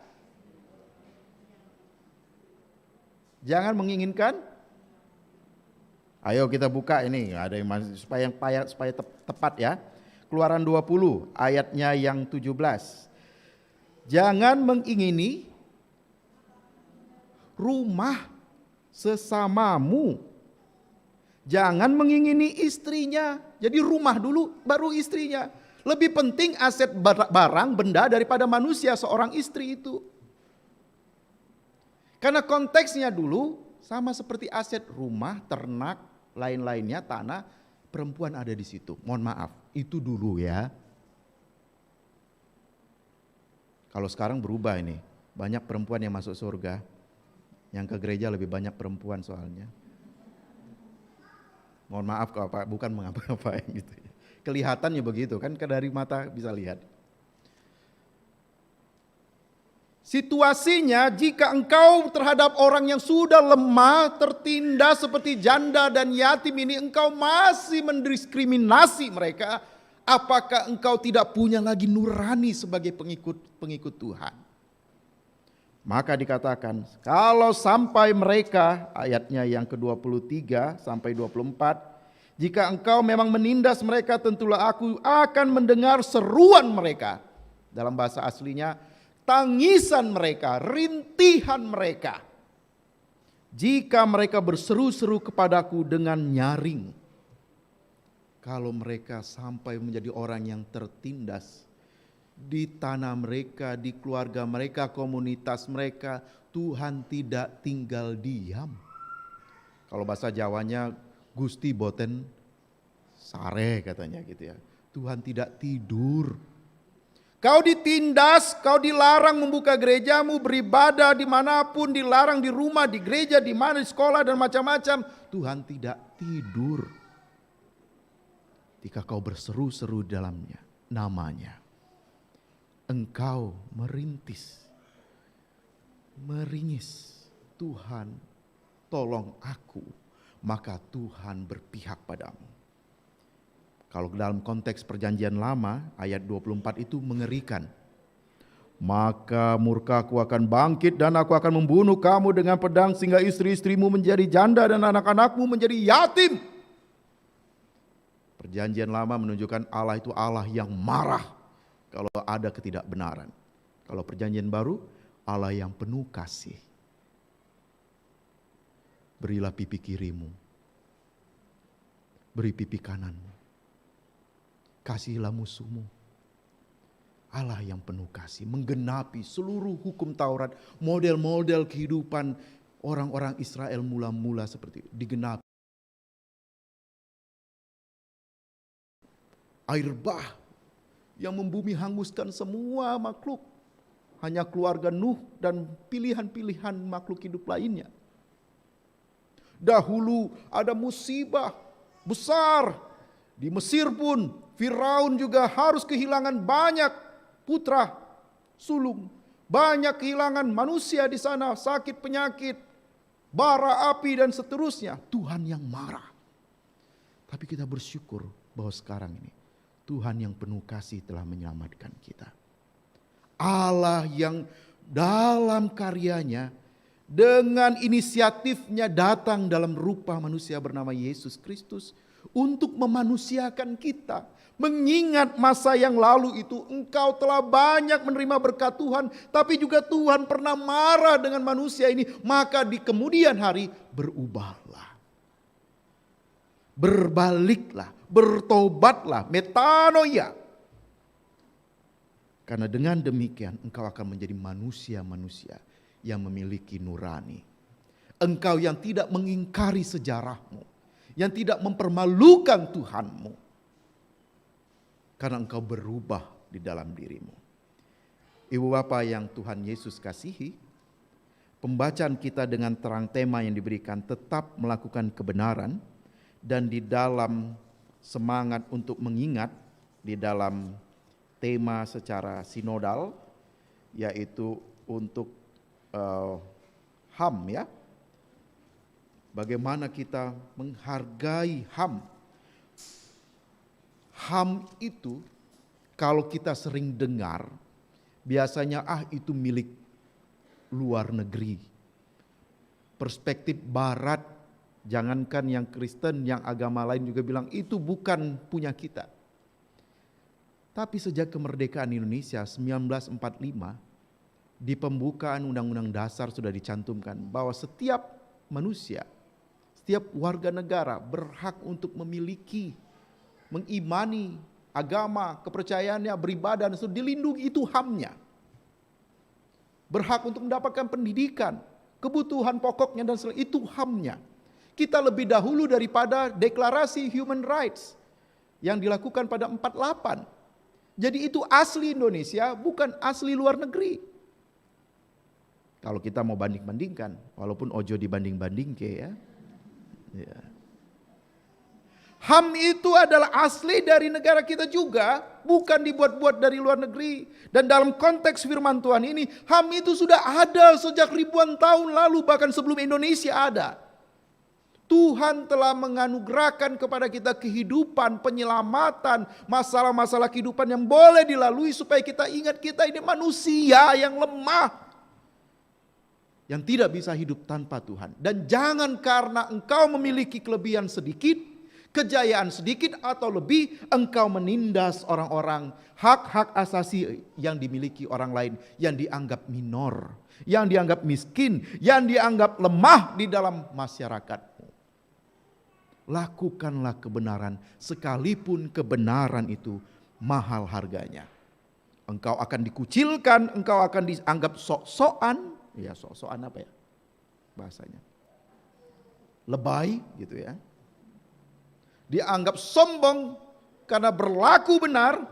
Speaker 9: Jangan menginginkan. Ayo kita buka ini, ada yang masih supaya tepat ya. Keluaran 20 ayatnya yang 17. Jangan mengingini rumah sesamamu. Jangan mengingini istrinya. Jadi rumah dulu baru istrinya. Lebih penting aset barang benda daripada manusia seorang istri itu. Karena konteksnya dulu sama seperti aset rumah, ternak, lain-lainnya, tanah, perempuan ada di situ. Mohon maaf, itu dulu ya. Kalau sekarang berubah ini, banyak perempuan yang masuk surga. Yang ke gereja lebih banyak perempuan soalnya. Mohon maaf kalau Pak, bukan mengapa-ngapain gitu. Kelihatannya begitu kan, dari mata bisa lihat. Situasinya jika engkau terhadap orang yang sudah lemah, tertindas seperti janda dan yatim ini, engkau masih mendiskriminasi mereka, apakah engkau tidak punya lagi nurani sebagai pengikut Tuhan? Maka dikatakan, kalau sampai mereka, ayatnya yang ke-23 sampai 24, jika engkau memang menindas mereka, tentulah aku akan mendengar seruan mereka. Dalam bahasa aslinya, tangisan mereka, rintihan mereka. Jika mereka berseru-seru kepadaku dengan nyaring. Kalau mereka sampai menjadi orang yang tertindas, di tanah mereka, di keluarga mereka, komunitas mereka, Tuhan tidak tinggal diam. Kalau bahasa Jawanya, Gusti boten sare katanya gitu ya. Tuhan tidak tidur. Kau ditindas, kau dilarang membuka gerejamu, beribadah dimanapun, dilarang di rumah, di gereja, di mana, di sekolah dan macam-macam. Tuhan tidak tidur. Jika kau berseru-seru dalamnya, namanya. Engkau merintis, meringis, Tuhan tolong aku, maka Tuhan berpihak padamu. Kalau dalam konteks perjanjian lama, ayat 24 itu mengerikan. Maka murkaku akan bangkit dan aku akan membunuh kamu dengan pedang sehingga istri-istrimu menjadi janda dan anak-anakmu menjadi yatim. Perjanjian lama menunjukkan Allah itu Allah yang marah kalau ada ketidakbenaran. Kalau perjanjian baru, Allah yang penuh kasih. Berilah pipi kirimu, beri pipi kananmu. Kasihilah musuhmu. Allah yang penuh kasih, menggenapi seluruh hukum Taurat, model-model kehidupan orang-orang Israel mula-mula seperti itu, digenapi. Air bah yang membumi hanguskan semua makhluk. Hanya keluarga Nuh dan pilihan-pilihan makhluk hidup lainnya. Dahulu ada musibah besar. Di Mesir pun Firaun juga harus kehilangan banyak putra sulung. Banyak kehilangan manusia di sana, sakit penyakit, bara api dan seterusnya. Tuhan yang marah. Tapi kita bersyukur bahwa sekarang ini Tuhan yang penuh kasih telah menyelamatkan kita. Allah yang dalam karyanya dengan inisiatifnya datang dalam rupa manusia bernama Yesus Kristus untuk memanusiakan kita. Mengingat masa yang lalu itu engkau telah banyak menerima berkat Tuhan, tapi juga Tuhan pernah marah dengan manusia ini, maka di kemudian hari berubahlah. Berbaliklah, bertobatlah, metanoia. Karena dengan demikian engkau akan menjadi manusia-manusia yang memiliki nurani. Engkau yang tidak mengingkari sejarahmu, yang tidak mempermalukan Tuhanmu. Karena engkau berubah di dalam dirimu. Ibu Bapa yang Tuhan Yesus kasihi, pembacaan kita dengan terang tema yang diberikan tetap melakukan kebenaran dan di dalam semangat untuk mengingat di dalam tema secara sinodal, yaitu untuk HAM ya. Bagaimana kita menghargai HAM. HAM itu kalau kita sering dengar, biasanya itu milik luar negeri. Perspektif barat, jangankan yang Kristen, yang agama lain juga bilang itu bukan punya kita. Tapi sejak kemerdekaan Indonesia 1945, di pembukaan Undang-Undang Dasar sudah dicantumkan bahwa setiap manusia, setiap warga negara berhak untuk memiliki, mengimani agama, kepercayaannya, beribadah, dan dilindungi, itu HAM-nya. Berhak untuk mendapatkan pendidikan, kebutuhan pokoknya dan itu HAM-nya. Kita lebih dahulu daripada deklarasi human rights yang dilakukan pada 48. Jadi itu asli Indonesia, bukan asli luar negeri. Kalau kita mau banding-bandingkan, walaupun ojo dibanding-bandingke ya. HAM itu adalah asli dari negara kita juga, bukan dibuat-buat dari luar negeri. Dan dalam konteks firman Tuhan ini, HAM itu sudah ada sejak ribuan tahun lalu, bahkan sebelum Indonesia ada. Tuhan telah menganugerahkan kepada kita kehidupan, penyelamatan, masalah-masalah kehidupan yang boleh dilalui supaya kita ingat kita ini manusia yang lemah, yang tidak bisa hidup tanpa Tuhan. Dan jangan karena engkau memiliki kelebihan sedikit, kejayaan sedikit atau lebih, engkau menindas orang-orang, hak-hak asasi yang dimiliki orang lain, yang dianggap minor, yang dianggap miskin, yang dianggap lemah di dalam masyarakat. Lakukanlah kebenaran, sekalipun kebenaran itu mahal harganya. Engkau akan dikucilkan, engkau akan dianggap sok-sokan. Ya, sok-sokan apa ya bahasanya? Lebay gitu ya. Dianggap sombong karena berlaku benar.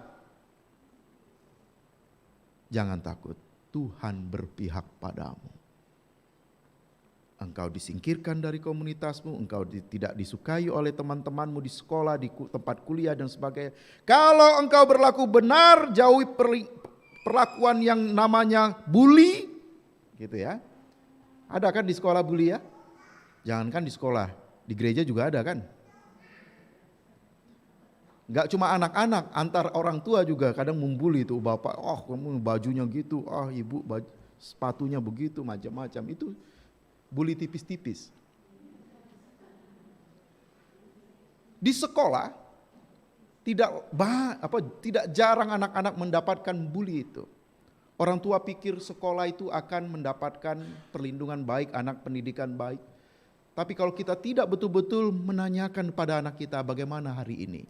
Speaker 9: Jangan takut, Tuhan berpihak padamu. Engkau disingkirkan dari komunitasmu, engkau tidak disukai oleh teman-temanmu di sekolah, di tempat kuliah dan sebagainya. Kalau engkau berlaku benar, jauhi perlakuan yang namanya bully, gitu ya. Ada kan di sekolah bully ya? Jangankan di sekolah, di gereja juga ada kan? Enggak cuma anak-anak, antar orang tua juga kadang membuli itu, bapak, oh kamu bajunya gitu, oh ibu sepatunya begitu, macam-macam. Itu bully tipis-tipis. Di sekolah tidak jarang anak-anak mendapatkan bully itu. Orang tua pikir sekolah itu akan mendapatkan perlindungan baik, anak pendidikan baik. Tapi kalau kita tidak betul-betul menanyakan pada anak kita bagaimana hari ini,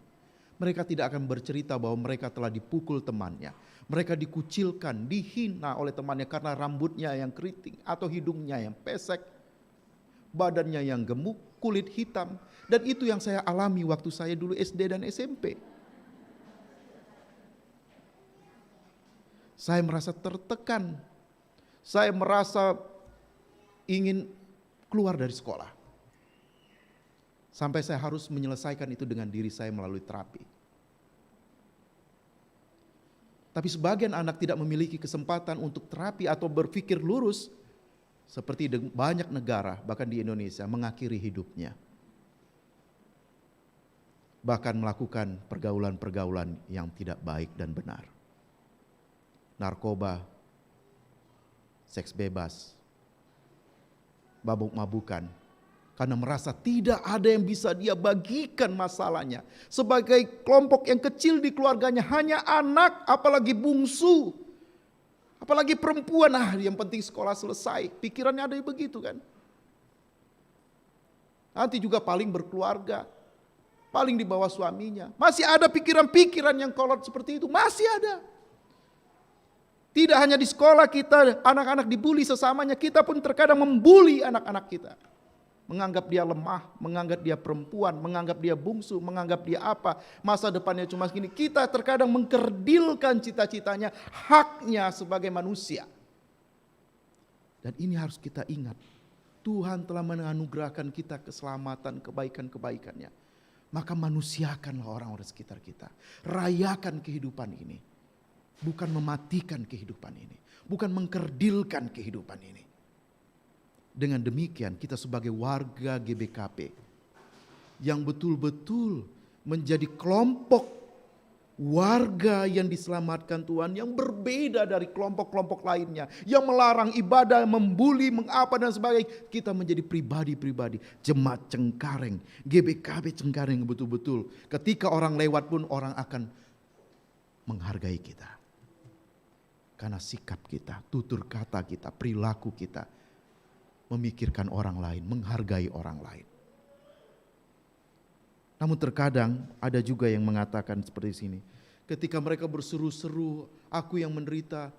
Speaker 9: mereka tidak akan bercerita bahwa mereka telah dipukul temannya. Mereka dikucilkan, dihina oleh temannya karena rambutnya yang keriting atau hidungnya yang pesek, badannya yang gemuk, kulit hitam. Dan itu yang saya alami waktu saya dulu SD dan SMP. Saya merasa tertekan. Saya merasa ingin keluar dari sekolah. Sampai saya harus menyelesaikan itu dengan diri saya melalui terapi. Tapi sebagian anak tidak memiliki kesempatan untuk terapi atau berpikir lurus, seperti banyak negara, bahkan di Indonesia, mengakhiri hidupnya. Bahkan melakukan pergaulan-pergaulan yang tidak baik dan benar. Narkoba, seks bebas, mabuk-mabukan, karena merasa tidak ada yang bisa dia bagikan masalahnya. Sebagai kelompok yang kecil di keluarganya, hanya anak, apalagi bungsu, apalagi perempuan, yang penting sekolah selesai. Pikirannya ada yang begitu kan. Nanti juga paling berkeluarga, paling di bawah suaminya. Masih ada pikiran-pikiran yang kolot seperti itu, masih ada. Tidak hanya di sekolah kita, anak-anak dibully sesamanya, kita pun terkadang membuli anak-anak kita. Menganggap dia lemah, menganggap dia perempuan, menganggap dia bungsu, menganggap dia apa. Masa depannya cuma segini. Kita terkadang mengkerdilkan cita-citanya, haknya sebagai manusia. Dan ini harus kita ingat. Tuhan telah menganugerahkan kita keselamatan, kebaikan-kebaikannya. Maka manusiakanlah orang-orang sekitar kita. Rayakan kehidupan ini. Bukan mematikan kehidupan ini. Bukan mengkerdilkan kehidupan ini. Dengan demikian kita sebagai warga GBKP yang betul-betul menjadi kelompok warga yang diselamatkan Tuhan, yang berbeda dari kelompok-kelompok lainnya, yang melarang ibadah, membuli, mengapa dan sebagainya. Kita menjadi pribadi-pribadi, jemaat Cengkareng, GBKP Cengkareng betul-betul. Ketika orang lewat pun orang akan menghargai kita. Karena sikap kita, tutur kata kita, perilaku kita, memikirkan orang lain, menghargai orang lain. Namun terkadang ada juga yang mengatakan seperti sini. Ketika mereka berseru-seru, aku yang menderita,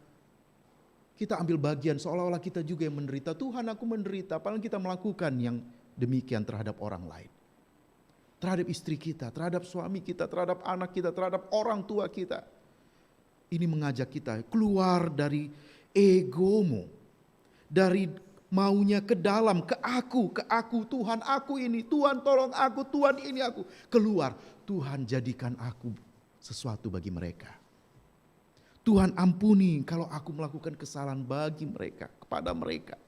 Speaker 9: kita ambil bagian seolah-olah kita juga yang menderita. Tuhan, aku menderita, padahal kita melakukan yang demikian terhadap orang lain. Terhadap istri kita, terhadap suami kita, terhadap anak kita, terhadap orang tua kita. Ini mengajak kita keluar dari egomu, dari maunya ke dalam, ke aku, Tuhan aku ini, Tuhan tolong aku, Tuhan ini aku. Keluar, Tuhan jadikan aku sesuatu bagi mereka. Tuhan ampuni kalau aku melakukan kesalahan bagi mereka, kepada mereka.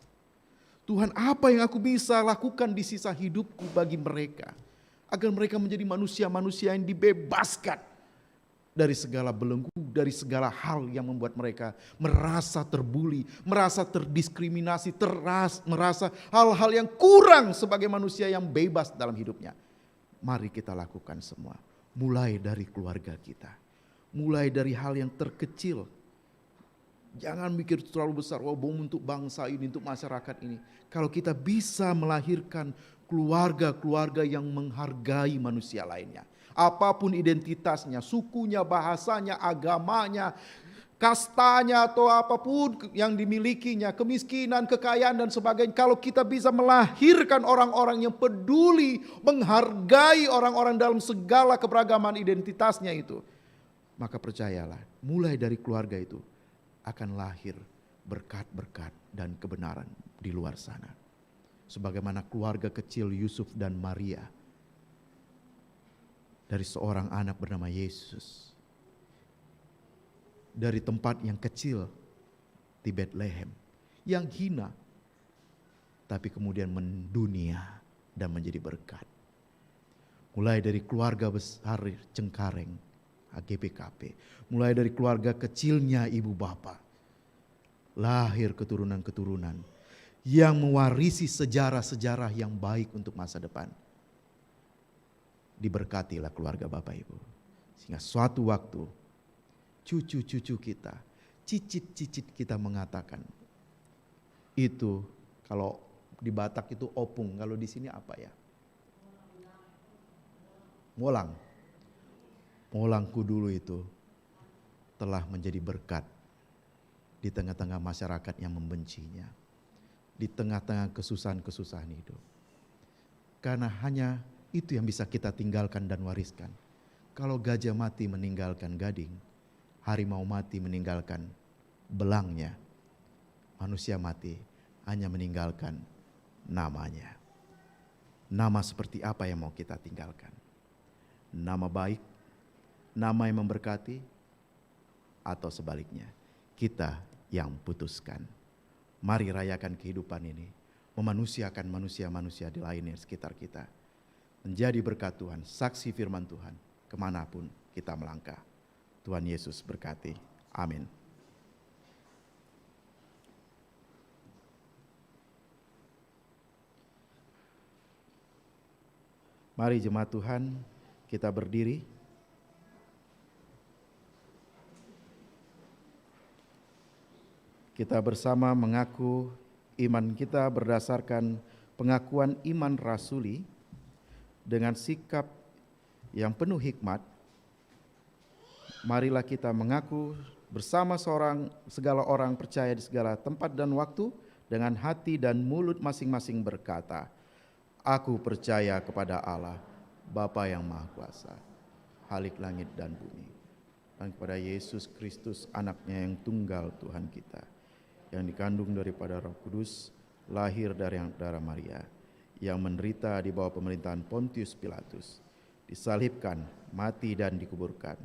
Speaker 9: Tuhan apa yang aku bisa lakukan di sisa hidupku bagi mereka. Agar mereka menjadi manusia-manusia yang dibebaskan dari segala belenggu, dari segala hal yang membuat mereka merasa terbuli, merasa terdiskriminasi, merasa hal-hal yang kurang sebagai manusia yang bebas dalam hidupnya. Mari kita lakukan semua, mulai dari keluarga kita, mulai dari hal yang terkecil. Jangan mikir terlalu besar, untuk bangsa ini, untuk masyarakat ini. Kalau kita bisa melahirkan keluarga-keluarga yang menghargai manusia lainnya. Apapun identitasnya, sukunya, bahasanya, agamanya, kastanya atau apapun yang dimilikinya, kemiskinan, kekayaan dan sebagainya. Kalau kita bisa melahirkan orang-orang yang peduli, menghargai orang-orang dalam segala keberagaman identitasnya itu. Maka percayalah, mulai dari keluarga itu akan lahir berkat-berkat dan kebenaran di luar sana. Sebagaimana keluarga kecil Yusuf dan Maria. Dari seorang anak bernama Yesus. Dari tempat yang kecil di Bethlehem. Yang hina. Tapi kemudian mendunia dan menjadi berkat. Mulai dari keluarga besar Cengkareng, GBKP. Mulai dari keluarga kecilnya ibu bapa. Lahir keturunan-keturunan. Yang mewarisi sejarah-sejarah yang baik untuk masa depan. Diberkatilah keluarga Bapak Ibu. Sehingga suatu waktu cucu-cucu kita, cicit-cicit kita mengatakan. Itu kalau di Batak itu opung, kalau di sini apa ya? Molang. Molangku dulu itu telah menjadi berkat di tengah-tengah masyarakat yang membencinya. Di tengah-tengah kesusahan-kesusahan hidup. Karena hanya itu yang bisa kita tinggalkan dan wariskan. Kalau gajah mati meninggalkan gading, harimau mati meninggalkan belangnya, manusia mati hanya meninggalkan namanya. Nama seperti apa yang mau kita tinggalkan? Nama baik, nama yang memberkati, atau sebaliknya, kita yang putuskan. Mari rayakan kehidupan ini, memanusiakan manusia-manusia di lain yang sekitar kita. Menjadi berkat Tuhan, saksi firman Tuhan, kemanapun kita melangkah. Tuhan Yesus berkati. Amin. Mari jemaat Tuhan, kita berdiri. Kita bersama mengaku iman kita berdasarkan pengakuan iman rasuli dengan sikap yang penuh hikmat. Marilah kita mengaku bersama segala orang percaya di segala tempat dan waktu dengan hati dan mulut masing-masing berkata, Aku percaya kepada Allah, Bapa yang Maha Kuasa, Khalik langit dan bumi, dan kepada Yesus Kristus, anaknya yang tunggal Tuhan kita, yang dikandung daripada Roh Kudus, lahir dari darah Maria, yang menderita di bawah pemerintahan Pontius Pilatus, disalibkan, mati dan dikuburkan,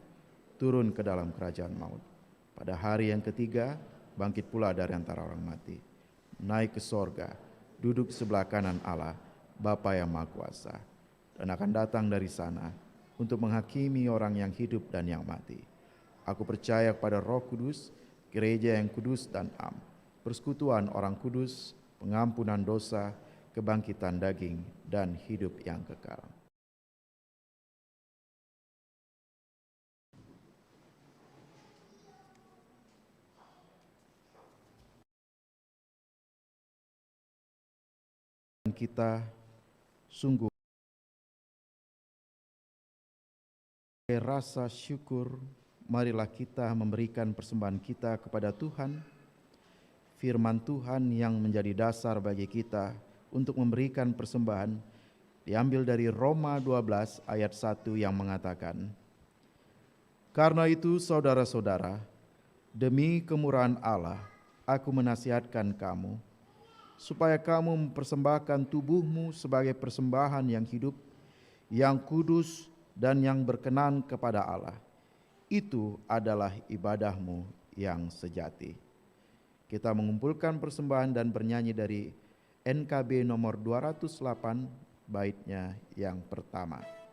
Speaker 9: turun ke dalam kerajaan maut. Pada hari yang ketiga, bangkit pula dari antara orang mati, naik ke sorga, duduk sebelah kanan Allah, Bapa yang Maha Kuasa, dan akan datang dari sana untuk menghakimi orang yang hidup dan yang mati. Aku percaya kepada Roh Kudus, gereja yang kudus dan am, persekutuan orang kudus, pengampunan dosa, kebangkitan daging, dan hidup yang kekal. Kita sungguh rasa syukur, marilah kita memberikan persembahan kita kepada Tuhan. Firman Tuhan yang menjadi dasar bagi kita untuk memberikan persembahan diambil dari Roma 12 ayat 1 yang mengatakan, Karena itu saudara-saudara, demi kemurahan Allah, aku menasihatkan kamu, supaya kamu mempersembahkan tubuhmu sebagai persembahan yang hidup, yang kudus, dan yang berkenan kepada Allah. Itu adalah ibadahmu yang sejati. Kita mengumpulkan persembahan dan bernyanyi dari NKB nomor 208, baitnya yang pertama.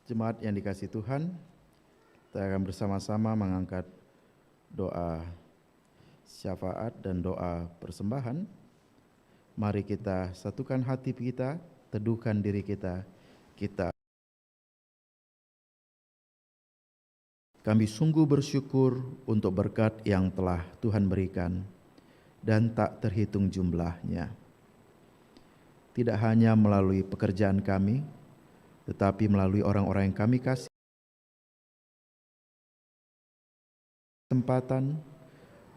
Speaker 9: Jemaat yang dikasihi Tuhan, kita akan bersama-sama mengangkat doa syafaat dan doa persembahan. Mari kita satukan hati kita, teduhkan diri kita. Kami sungguh bersyukur untuk berkat yang telah Tuhan berikan dan tak terhitung jumlahnya. Tidak hanya melalui pekerjaan kami, tetapi melalui orang-orang yang kami kasih. Kesempatan,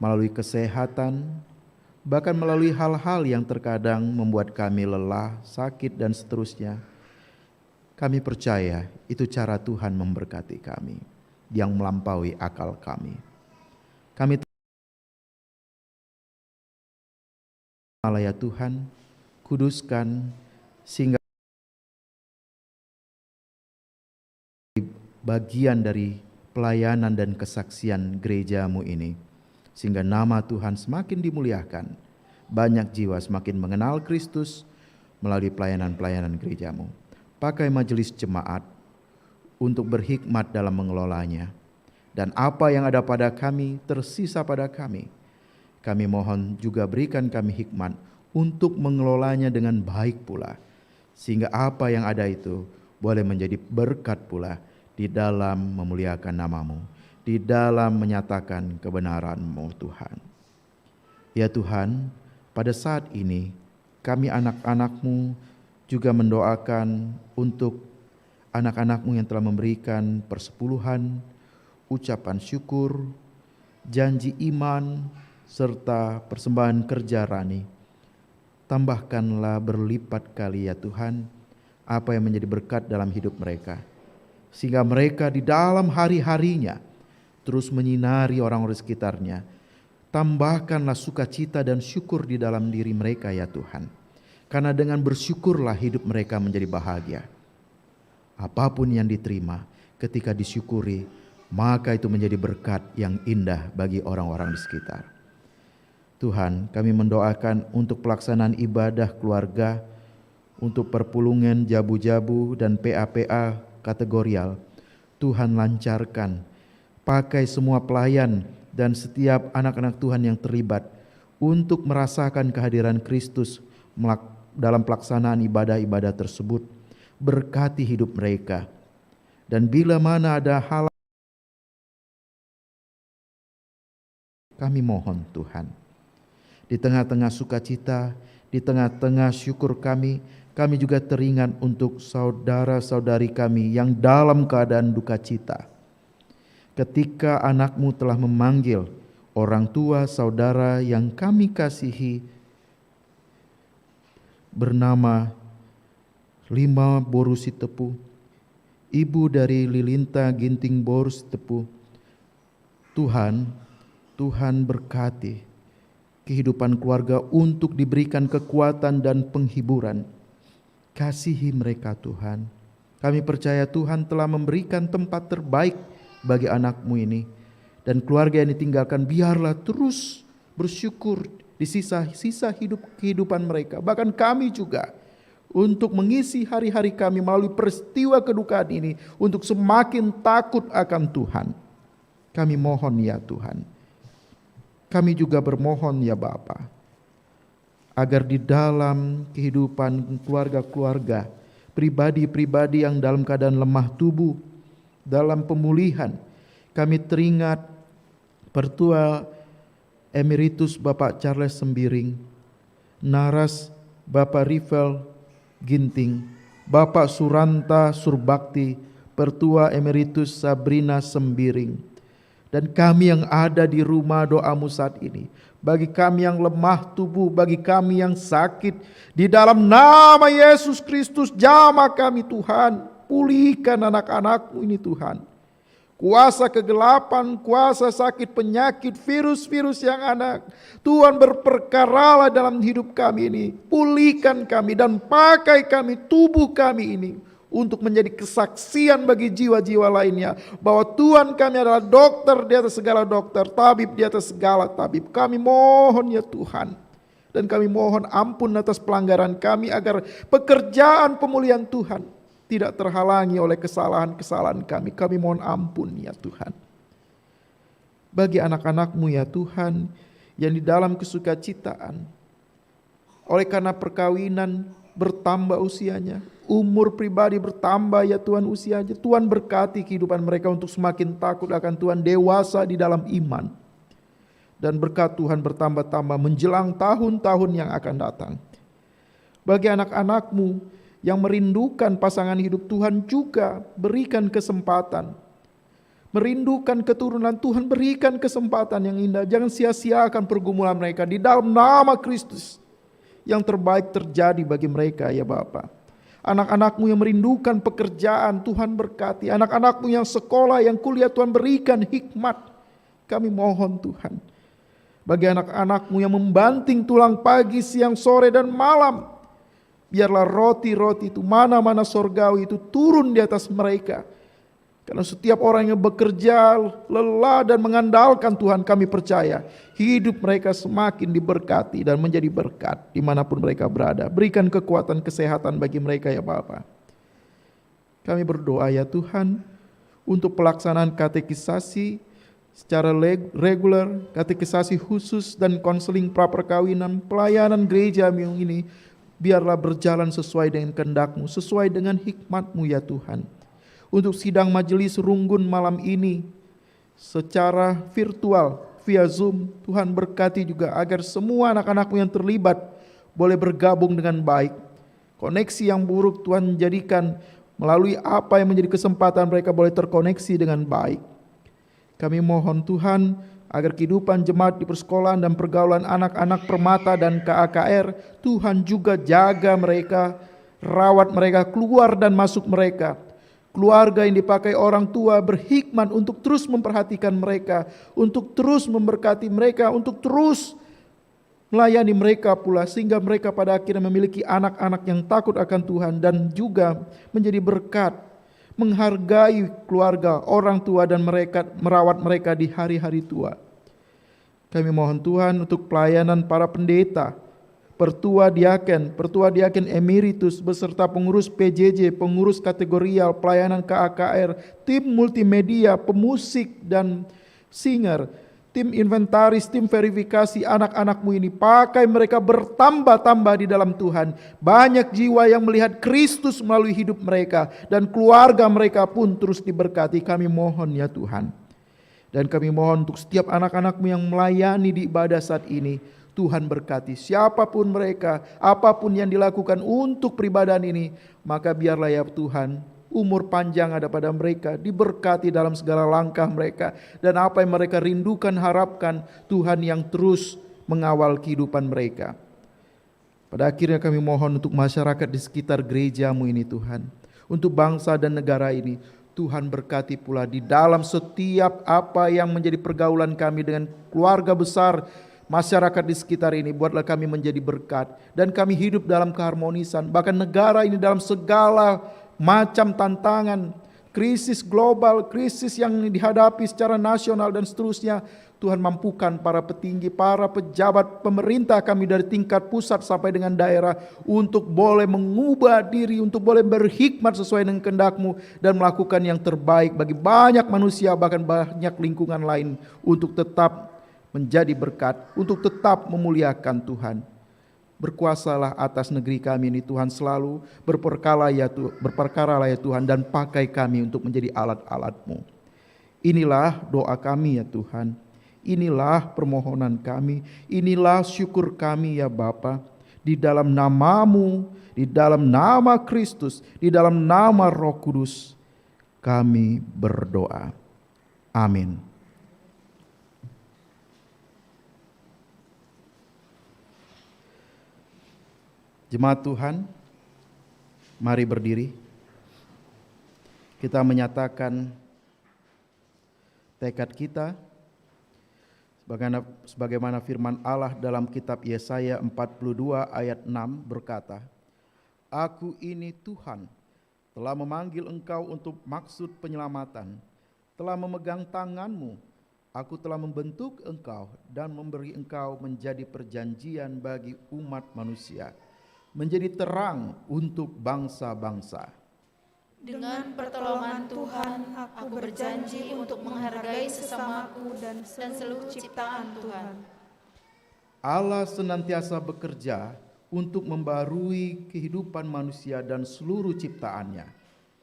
Speaker 9: melalui kesehatan, bahkan melalui hal-hal yang terkadang membuat kami lelah, sakit, dan seterusnya. Kami percaya itu cara Tuhan memberkati kami yang melampaui akal kami. Kami Allah ya Tuhan, kuduskan sehingga bagian dari pelayanan dan kesaksian gerejamu ini, sehingga nama Tuhan semakin dimuliakan banyak jiwa semakin mengenal Kristus melalui pelayanan-pelayanan gerejamu. Pakai majelis jemaat untuk berhikmat dalam mengelolanya. Dan apa yang ada pada kami tersisa pada kami. Kami mohon juga berikan kami hikmat untuk mengelolanya dengan baik pula. Sehingga apa yang ada itu boleh menjadi berkat pula di dalam memuliakan nama-Mu, di dalam menyatakan kebenaran-Mu Tuhan. Ya Tuhan, pada saat ini kami anak-anak-Mu juga mendoakan untuk anak-anak-Mu yang telah memberikan persepuluhan, ucapan syukur, janji iman, serta persembahan kerja rani. Tambahkanlah berlipat kali ya Tuhan apa yang menjadi berkat dalam hidup mereka. Sehingga mereka di dalam hari-harinya terus menyinari orang-orang sekitarnya. Tambahkanlah sukacita dan syukur di dalam diri mereka ya Tuhan. Karena dengan bersyukurlah hidup mereka menjadi bahagia. Apapun yang diterima ketika disyukuri, maka itu menjadi berkat yang indah bagi orang-orang di sekitar. Tuhan, kami mendoakan untuk pelaksanaan ibadah keluarga, untuk perpulungan jabu-jabu dan PA-PA kategorial. Tuhan lancarkan, pakai semua pelayan dan setiap anak-anak Tuhan yang terlibat untuk merasakan kehadiran Kristus dalam pelaksanaan ibadah-ibadah tersebut. Berkati hidup mereka. Dan bila mana ada hal, kami mohon Tuhan, di tengah-tengah sukacita, di tengah-tengah syukur kami juga teringat untuk saudara-saudari kami yang dalam keadaan duka cita. Ketika anak-Mu telah memanggil orang tua saudara yang kami kasihi bernama Lima Borusi Tepu, ibu dari Lilinta Ginting Borusi Tepu. Tuhan berkati kehidupan keluarga untuk diberikan kekuatan dan penghiburan. Kasihi mereka Tuhan. Kami percaya Tuhan telah memberikan tempat terbaik bagi anak-Mu ini. Dan keluarga yang ditinggalkan biarlah terus bersyukur di sisa-sisa kehidupan mereka. Bahkan kami juga untuk mengisi hari-hari kami melalui peristiwa kedukaan ini untuk semakin takut akan Tuhan. Kami mohon ya Tuhan. Kami juga bermohon ya Bapa, agar di dalam kehidupan keluarga-keluarga, pribadi-pribadi yang dalam keadaan lemah tubuh, dalam pemulihan, kami teringat Pertua Emeritus Bapak Charles Sembiring, Naras Bapak Rivel Ginting, Bapak Suranta Surbakti, Pertua Emeritus Sabrina Sembiring, dan kami yang ada di rumah doamu saat ini, bagi kami yang lemah tubuh, bagi kami yang sakit, di dalam nama Yesus Kristus jamah kami Tuhan, pulihkan anak-anak-Mu ini Tuhan. Kuasa kegelapan, kuasa sakit penyakit, virus-virus yang ada, Tuhan berperkaralah dalam hidup kami ini. Pulihkan kami dan pakai kami, tubuh kami ini untuk menjadi kesaksian bagi jiwa-jiwa lainnya bahwa Tuhan kami adalah dokter di atas segala dokter, tabib di atas segala tabib. Kami mohon ya Tuhan, dan kami mohon ampun atas pelanggaran kami agar pekerjaan pemulihan Tuhan tidak terhalangi oleh kesalahan-kesalahan kami. Kami mohon ampun ya Tuhan. Bagi anak-anak-Mu ya Tuhan yang di dalam kesukacitaan, oleh karena perkawinan bertambah usianya, umur pribadi bertambah ya Tuhan usianya, Tuhan berkati kehidupan mereka untuk semakin takut akan Tuhan, dewasa di dalam iman. Dan berkat Tuhan bertambah-tambah menjelang tahun-tahun yang akan datang. Bagi anak-anak-Mu yang merindukan pasangan hidup, Tuhan juga berikan kesempatan. Merindukan keturunan, Tuhan berikan kesempatan yang indah. Jangan sia-siakan pergumulan mereka. Di dalam nama Kristus, yang terbaik terjadi bagi mereka ya Bapa. Anak-anak-Mu yang merindukan pekerjaan, Tuhan berkati. Anak-anak-Mu yang sekolah, yang kuliah, Tuhan berikan hikmat. Kami mohon Tuhan. Bagi anak-anak-Mu yang membanting tulang pagi, siang, sore, dan malam, biarlah roti-roti itu, mana-mana sorgawi itu turun di atas mereka. Karena setiap orang yang bekerja lelah dan mengandalkan Tuhan, kami percaya hidup mereka semakin diberkati dan menjadi berkat dimanapun mereka berada. Berikan kekuatan kesehatan bagi mereka ya Bapa. Kami berdoa ya Tuhan untuk pelaksanaan katekisasi secara reguler, katekisasi khusus dan konseling praperkawinan, pelayanan gereja ini biarlah berjalan sesuai dengan kehendak-Mu, sesuai dengan hikmat-Mu ya Tuhan. Untuk sidang majelis runggun malam ini secara virtual via Zoom, Tuhan berkati juga agar semua anak-anak-Mu yang terlibat boleh bergabung dengan baik. Koneksi yang buruk Tuhan jadikan melalui apa yang menjadi kesempatan mereka boleh terkoneksi dengan baik. Kami mohon Tuhan agar kehidupan jemaat di persekolahan dan pergaulan anak-anak Permata dan KAKR, Tuhan juga jaga mereka, rawat mereka, keluar dan masuk mereka. Keluarga yang dipakai orang tua berhikmat untuk terus memperhatikan mereka, untuk terus memberkati mereka, untuk terus melayani mereka pula, sehingga mereka pada akhirnya memiliki anak-anak yang takut akan Tuhan dan juga menjadi berkat, menghargai keluarga, orang tua dan mereka merawat mereka di hari-hari tua. Kami mohon Tuhan untuk pelayanan para pendeta, pertua diaken emeritus beserta pengurus PJJ, pengurus kategorial, pelayanan KAKR, tim multimedia, pemusik dan singer, tim inventaris, tim verifikasi anak-anak-Mu ini. Pakai mereka bertambah-tambah di dalam Tuhan. Banyak jiwa yang melihat Kristus melalui hidup mereka dan keluarga mereka pun terus diberkati. Kami mohon ya Tuhan. Dan kami mohon untuk setiap anak-anak-Mu yang melayani di ibadah saat ini, Tuhan berkati siapapun mereka, apapun yang dilakukan untuk peribadahan ini, maka biarlah ya Tuhan, umur panjang ada pada mereka, diberkati dalam segala langkah mereka, dan apa yang mereka rindukan, harapkan, Tuhan yang terus mengawal kehidupan mereka. Pada akhirnya kami mohon untuk masyarakat di sekitar gereja-Mu ini Tuhan, untuk bangsa dan negara ini, Tuhan berkati pula di dalam setiap apa yang menjadi pergaulan kami dengan keluarga besar, masyarakat di sekitar ini. Buatlah kami menjadi berkat dan kami hidup dalam keharmonisan. Bahkan negara ini dalam segala macam tantangan, krisis global, krisis yang dihadapi secara nasional dan seterusnya, Tuhan mampukan para petinggi, para pejabat pemerintah kami dari tingkat pusat sampai dengan daerah untuk boleh mengubah diri, untuk boleh berhikmat sesuai dengan kehendak-Mu dan melakukan yang terbaik bagi banyak manusia, bahkan banyak lingkungan lain, untuk tetap menjadi berkat, untuk tetap memuliakan Tuhan. Berkuasalah atas negeri kami ini Tuhan, selalu berperkaralah ya Tuhan, dan pakai kami untuk menjadi alat-alat-Mu. Inilah doa kami ya Tuhan, inilah permohonan kami, inilah syukur kami ya Bapa. Di dalam nama-Mu, di dalam nama Kristus, di dalam nama Roh Kudus, kami berdoa. Amin. Jemaat Tuhan, mari berdiri. Kita menyatakan tekad kita sebagaimana firman Allah dalam kitab Yesaya 42 ayat 6 berkata, Aku ini Tuhan, telah memanggil engkau untuk maksud penyelamatan, telah memegang tanganmu, aku telah membentuk engkau dan memberi engkau menjadi perjanjian bagi umat manusia, menjadi terang untuk bangsa-bangsa.
Speaker 6: Dengan pertolongan Tuhan, aku berjanji untuk menghargai sesamaku dan seluruh ciptaan Tuhan.
Speaker 9: Allah senantiasa bekerja untuk membarui kehidupan manusia dan seluruh ciptaannya.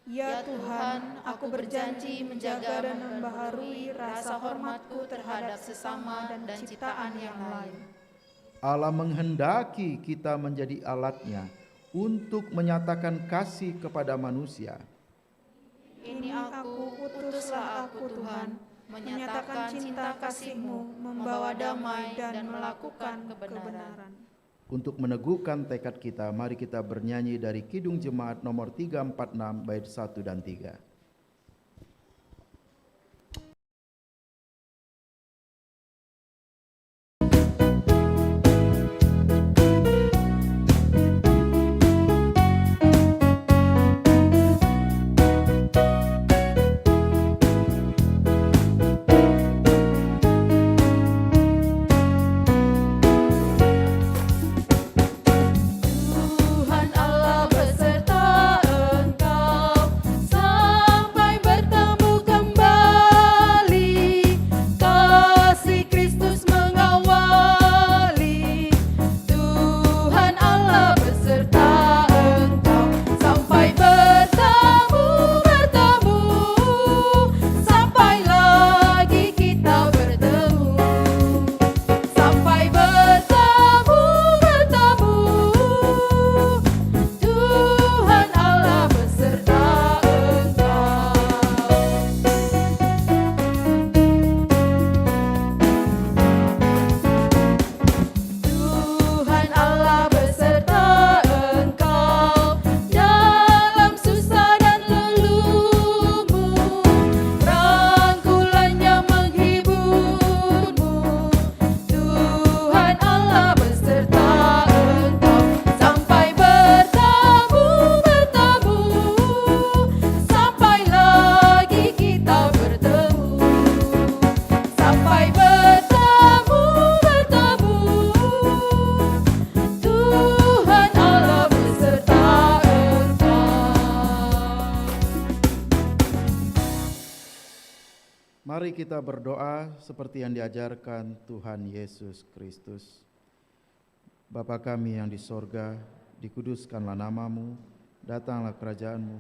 Speaker 6: Ya Tuhan, aku berjanji menjaga dan membaharui rasa hormatku terhadap sesama dan ciptaan yang lain.
Speaker 9: Allah menghendaki kita menjadi alatnya untuk menyatakan kasih kepada manusia.
Speaker 6: Ini aku, utuslah aku Tuhan, menyatakan cinta kasih-Mu, membawa damai dan melakukan kebenaran.
Speaker 9: Untuk meneguhkan tekad kita, mari kita bernyanyi dari Kidung Jemaat nomor 346 bait 1 dan 3. Mari kita berdoa seperti yang diajarkan Tuhan Yesus Kristus. Bapa kami yang di sorga, dikuduskanlah namamu, datanglah kerajaanmu,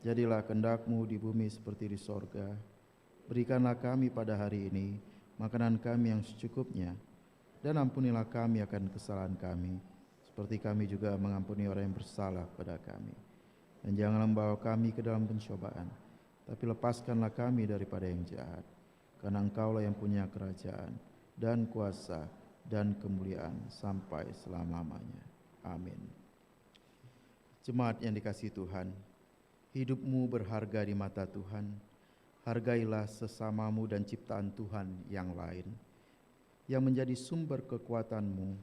Speaker 9: jadilah kehendak-Mu di bumi seperti di sorga. Berikanlah kami pada hari ini makanan kami yang secukupnya, dan ampunilah kami akan kesalahan kami, seperti kami juga mengampuni orang yang bersalah kepada kami. Dan janganlah membawa kami ke dalam pencobaan, tapi lepaskanlah kami daripada yang jahat. Karena Engkaulah yang punya kerajaan, dan kuasa, dan kemuliaan sampai selama-lamanya. Amin. Jemaat yang dikasihi Tuhan, hidupmu berharga di mata Tuhan. Hargailah sesamamu dan ciptaan Tuhan yang lain. Yang menjadi sumber kekuatanmu,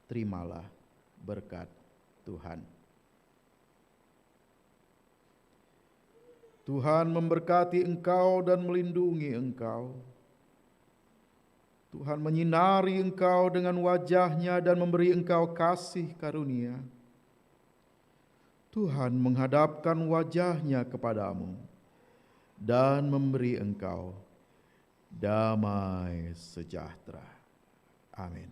Speaker 9: terimalah berkat Tuhan. Tuhan memberkati engkau dan melindungi engkau. Tuhan menyinari engkau dengan wajah-Nya dan memberi engkau kasih karunia. Tuhan menghadapkan wajah-Nya kepadamu dan memberi engkau damai sejahtera. Amin.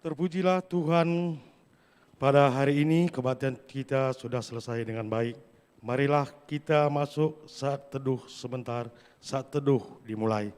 Speaker 7: Terpujilah Tuhan, pada hari ini kebaktian kita sudah selesai dengan baik. Marilah kita masuk saat teduh sebentar, saat teduh dimulai.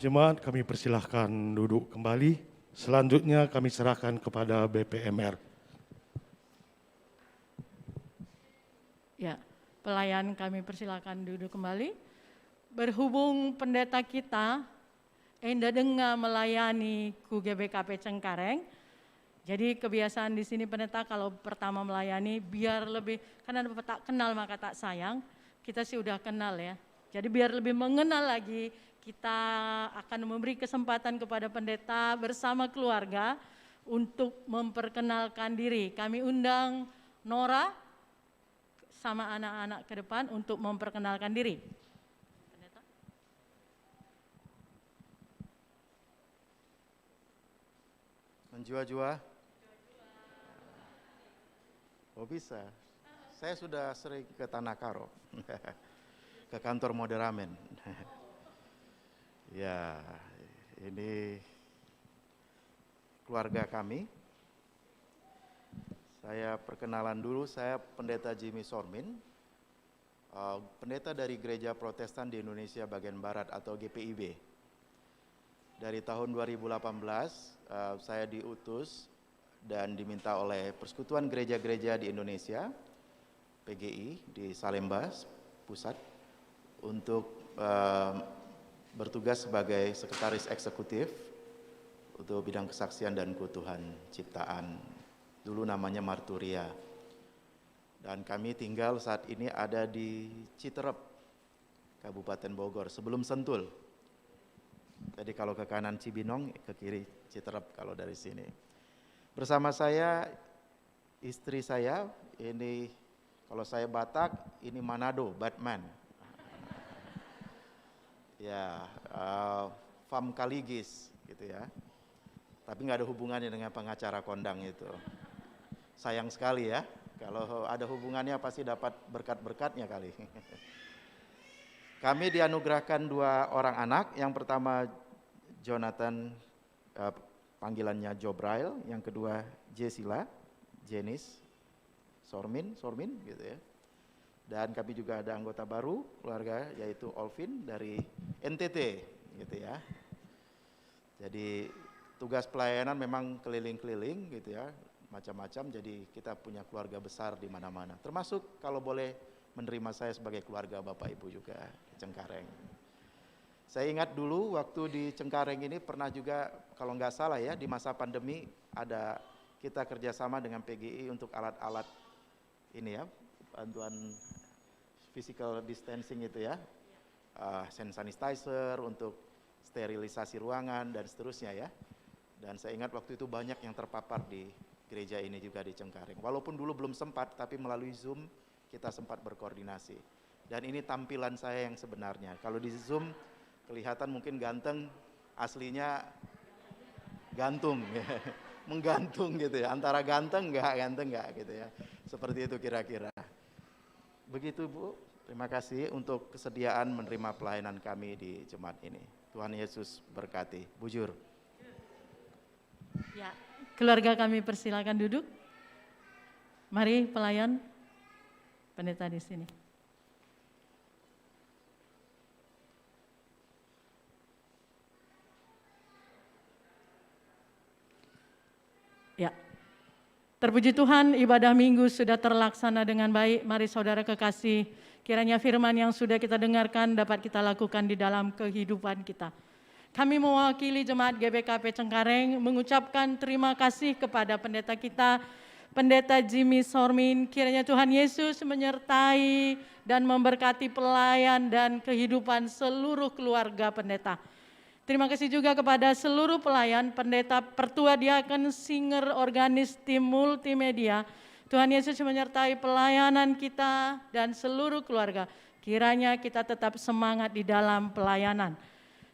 Speaker 7: Jemaat, kami persilahkan duduk kembali. Selanjutnya kami serahkan kepada BPMR.
Speaker 10: Ya, pelayan kami persilahkan duduk kembali. Berhubung pendeta kita Enda Denga melayani ku GBKP Cengkareng. Jadi kebiasaan di sini pendeta kalau pertama melayani biar lebih, karena tak kenal maka tak sayang, kita sih udah kenal ya. Jadi biar lebih mengenal lagi, kita akan memberi kesempatan kepada pendeta bersama keluarga untuk memperkenalkan diri. Kami undang Nora sama anak-anak ke depan untuk memperkenalkan diri. Pendeta.
Speaker 9: Menjua-jua? Oh bisa. Saya sudah sering ke Tanah Karo, ke kantor Moderamen. Ya, ini keluarga kami. Saya perkenalan dulu, saya Pendeta Jimmy Sormin, pendeta dari Gereja Protestan di Indonesia bagian Barat atau GPIB. Dari tahun 2018 saya diutus dan diminta oleh Persekutuan Gereja-Gereja di Indonesia, PGI di Salemba Pusat, untuk bertugas sebagai sekretaris eksekutif untuk bidang kesaksian dan keutuhan ciptaan. Dulu namanya Marturia. Dan kami tinggal saat ini ada di Citerep, Kabupaten Bogor, sebelum Sentul. Jadi kalau ke kanan Cibinong, ke kiri Citerep kalau dari sini. Bersama saya, istri saya, ini kalau saya Batak, ini Manado, Batman. Ya, Fam Kaligis gitu ya. Tapi nggak ada hubungannya dengan pengacara kondang itu. Sayang sekali ya, kalau ada hubungannya pasti dapat berkat-berkatnya kali. Kami dianugerahkan 2 orang anak, yang pertama Jonathan, panggilannya Jobrail, yang kedua Jesila, Jenis, Sormin gitu ya. Dan kami juga ada anggota baru keluarga, yaitu Olvin dari NTT gitu ya. Jadi tugas pelayanan memang keliling-keliling gitu ya, macam-macam. Jadi kita punya keluarga besar di mana-mana. Termasuk kalau boleh menerima saya sebagai keluarga Bapak Ibu juga di Cengkareng. Saya ingat dulu waktu di Cengkareng ini pernah juga, kalau nggak salah ya, di masa pandemi ada kita kerjasama dengan PGI untuk alat-alat ini ya, bantuan physical distancing itu ya, hand sanitizer untuk sterilisasi ruangan dan seterusnya ya. Dan saya ingat waktu itu banyak yang terpapar di gereja ini juga di Cengkareng. Walaupun dulu belum sempat, tapi melalui Zoom kita sempat berkoordinasi. Dan ini tampilan saya yang sebenarnya. Kalau di Zoom kelihatan mungkin ganteng, aslinya gantung, menggantung gitu ya. Antara ganteng enggak gitu ya. Seperti itu kira-kira. Begitu Bu, terima kasih untuk kesediaan menerima pelayanan kami di Jemaat ini. Tuhan Yesus berkati. Bujur.
Speaker 10: Ya, keluarga kami persilakan duduk. Mari pelayan, pendeta di sini. Ya, terpuji Tuhan, ibadah minggu sudah terlaksana dengan baik. Mari saudara kekasih, kiranya firman yang sudah kita dengarkan dapat kita lakukan di dalam kehidupan kita. Kami mewakili Jemaat GBKP Cengkareng mengucapkan terima kasih kepada pendeta kita, Pendeta Jimmy Sormin. Kiranya Tuhan Yesus menyertai dan memberkati pelayan dan kehidupan seluruh keluarga pendeta. Terima kasih juga kepada seluruh pelayan, pendeta, pertua diaken, singer, organis, tim multimedia. Tuhan Yesus menyertai pelayanan kita dan seluruh keluarga. Kiranya kita tetap semangat di dalam pelayanan.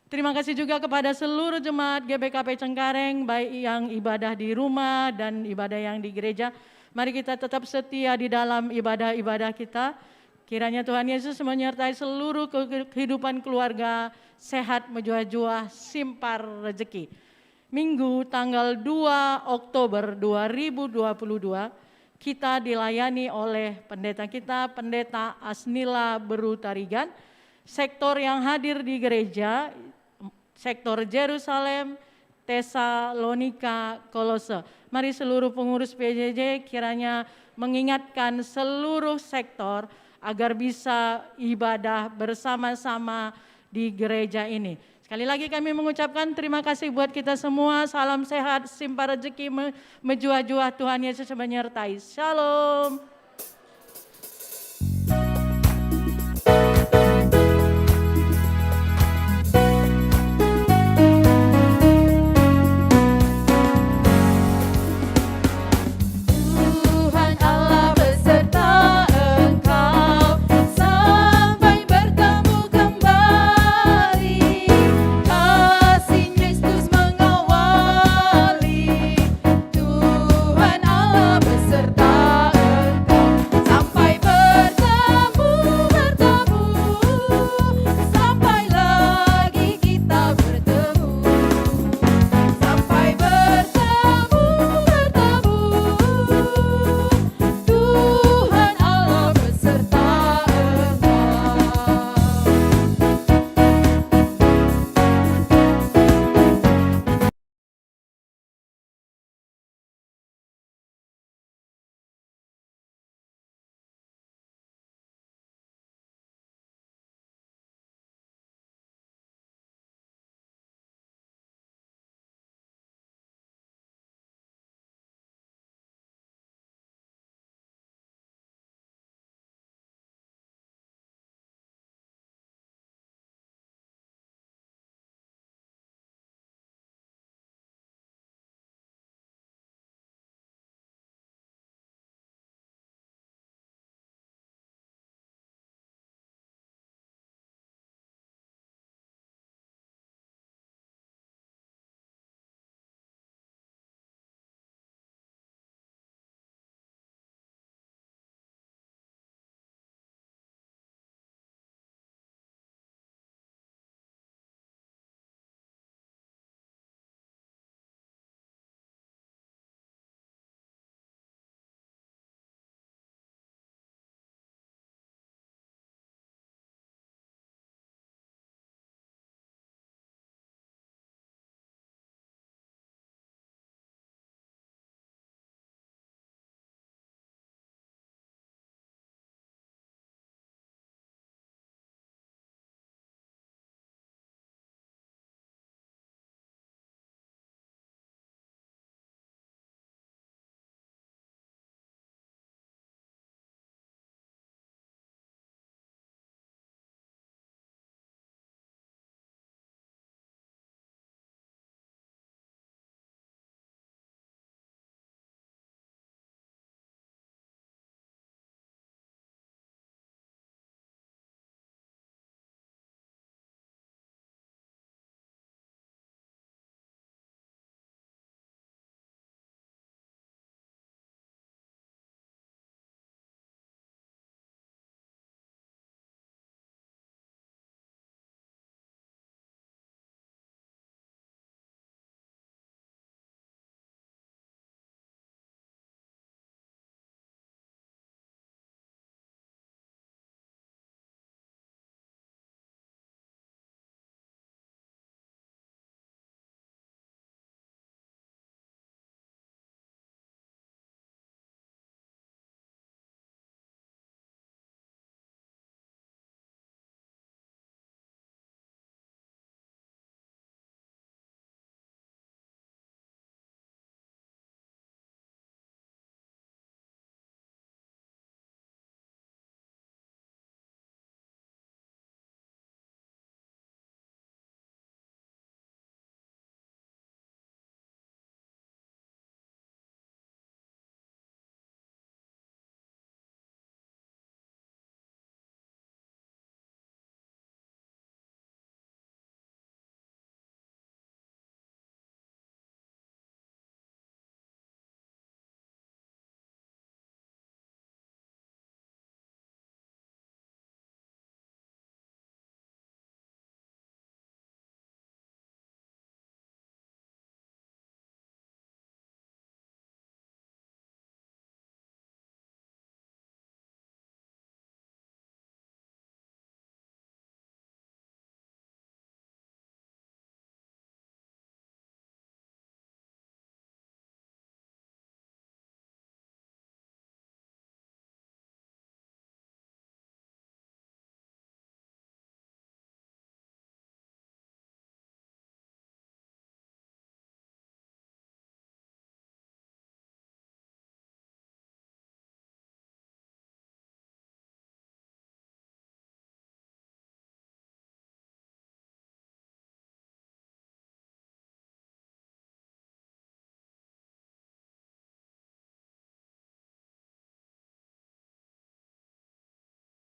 Speaker 10: Terima kasih juga kepada seluruh jemaat GBKP Cengkareng, baik yang ibadah di rumah dan ibadah yang di gereja. Mari kita tetap setia di dalam ibadah-ibadah kita. Kiranya Tuhan Yesus menyertai seluruh kehidupan keluarga, sehat, menjuah-juah, simpar rezeki. Minggu tanggal 2 Oktober 2022, kita dilayani oleh pendeta kita, Pendeta Asnila Beru Tarigan. Sektor yang hadir di gereja, sektor Yerusalem, Tesalonika, Kolose. Mari seluruh pengurus PJJ kiranya mengingatkan seluruh sektor agar bisa ibadah bersama-sama di gereja ini. Sekali lagi kami mengucapkan terima kasih buat kita semua. Salam sehat, simpar rezeki, menjuah-juah, Tuhan Yesus menyertai. Shalom.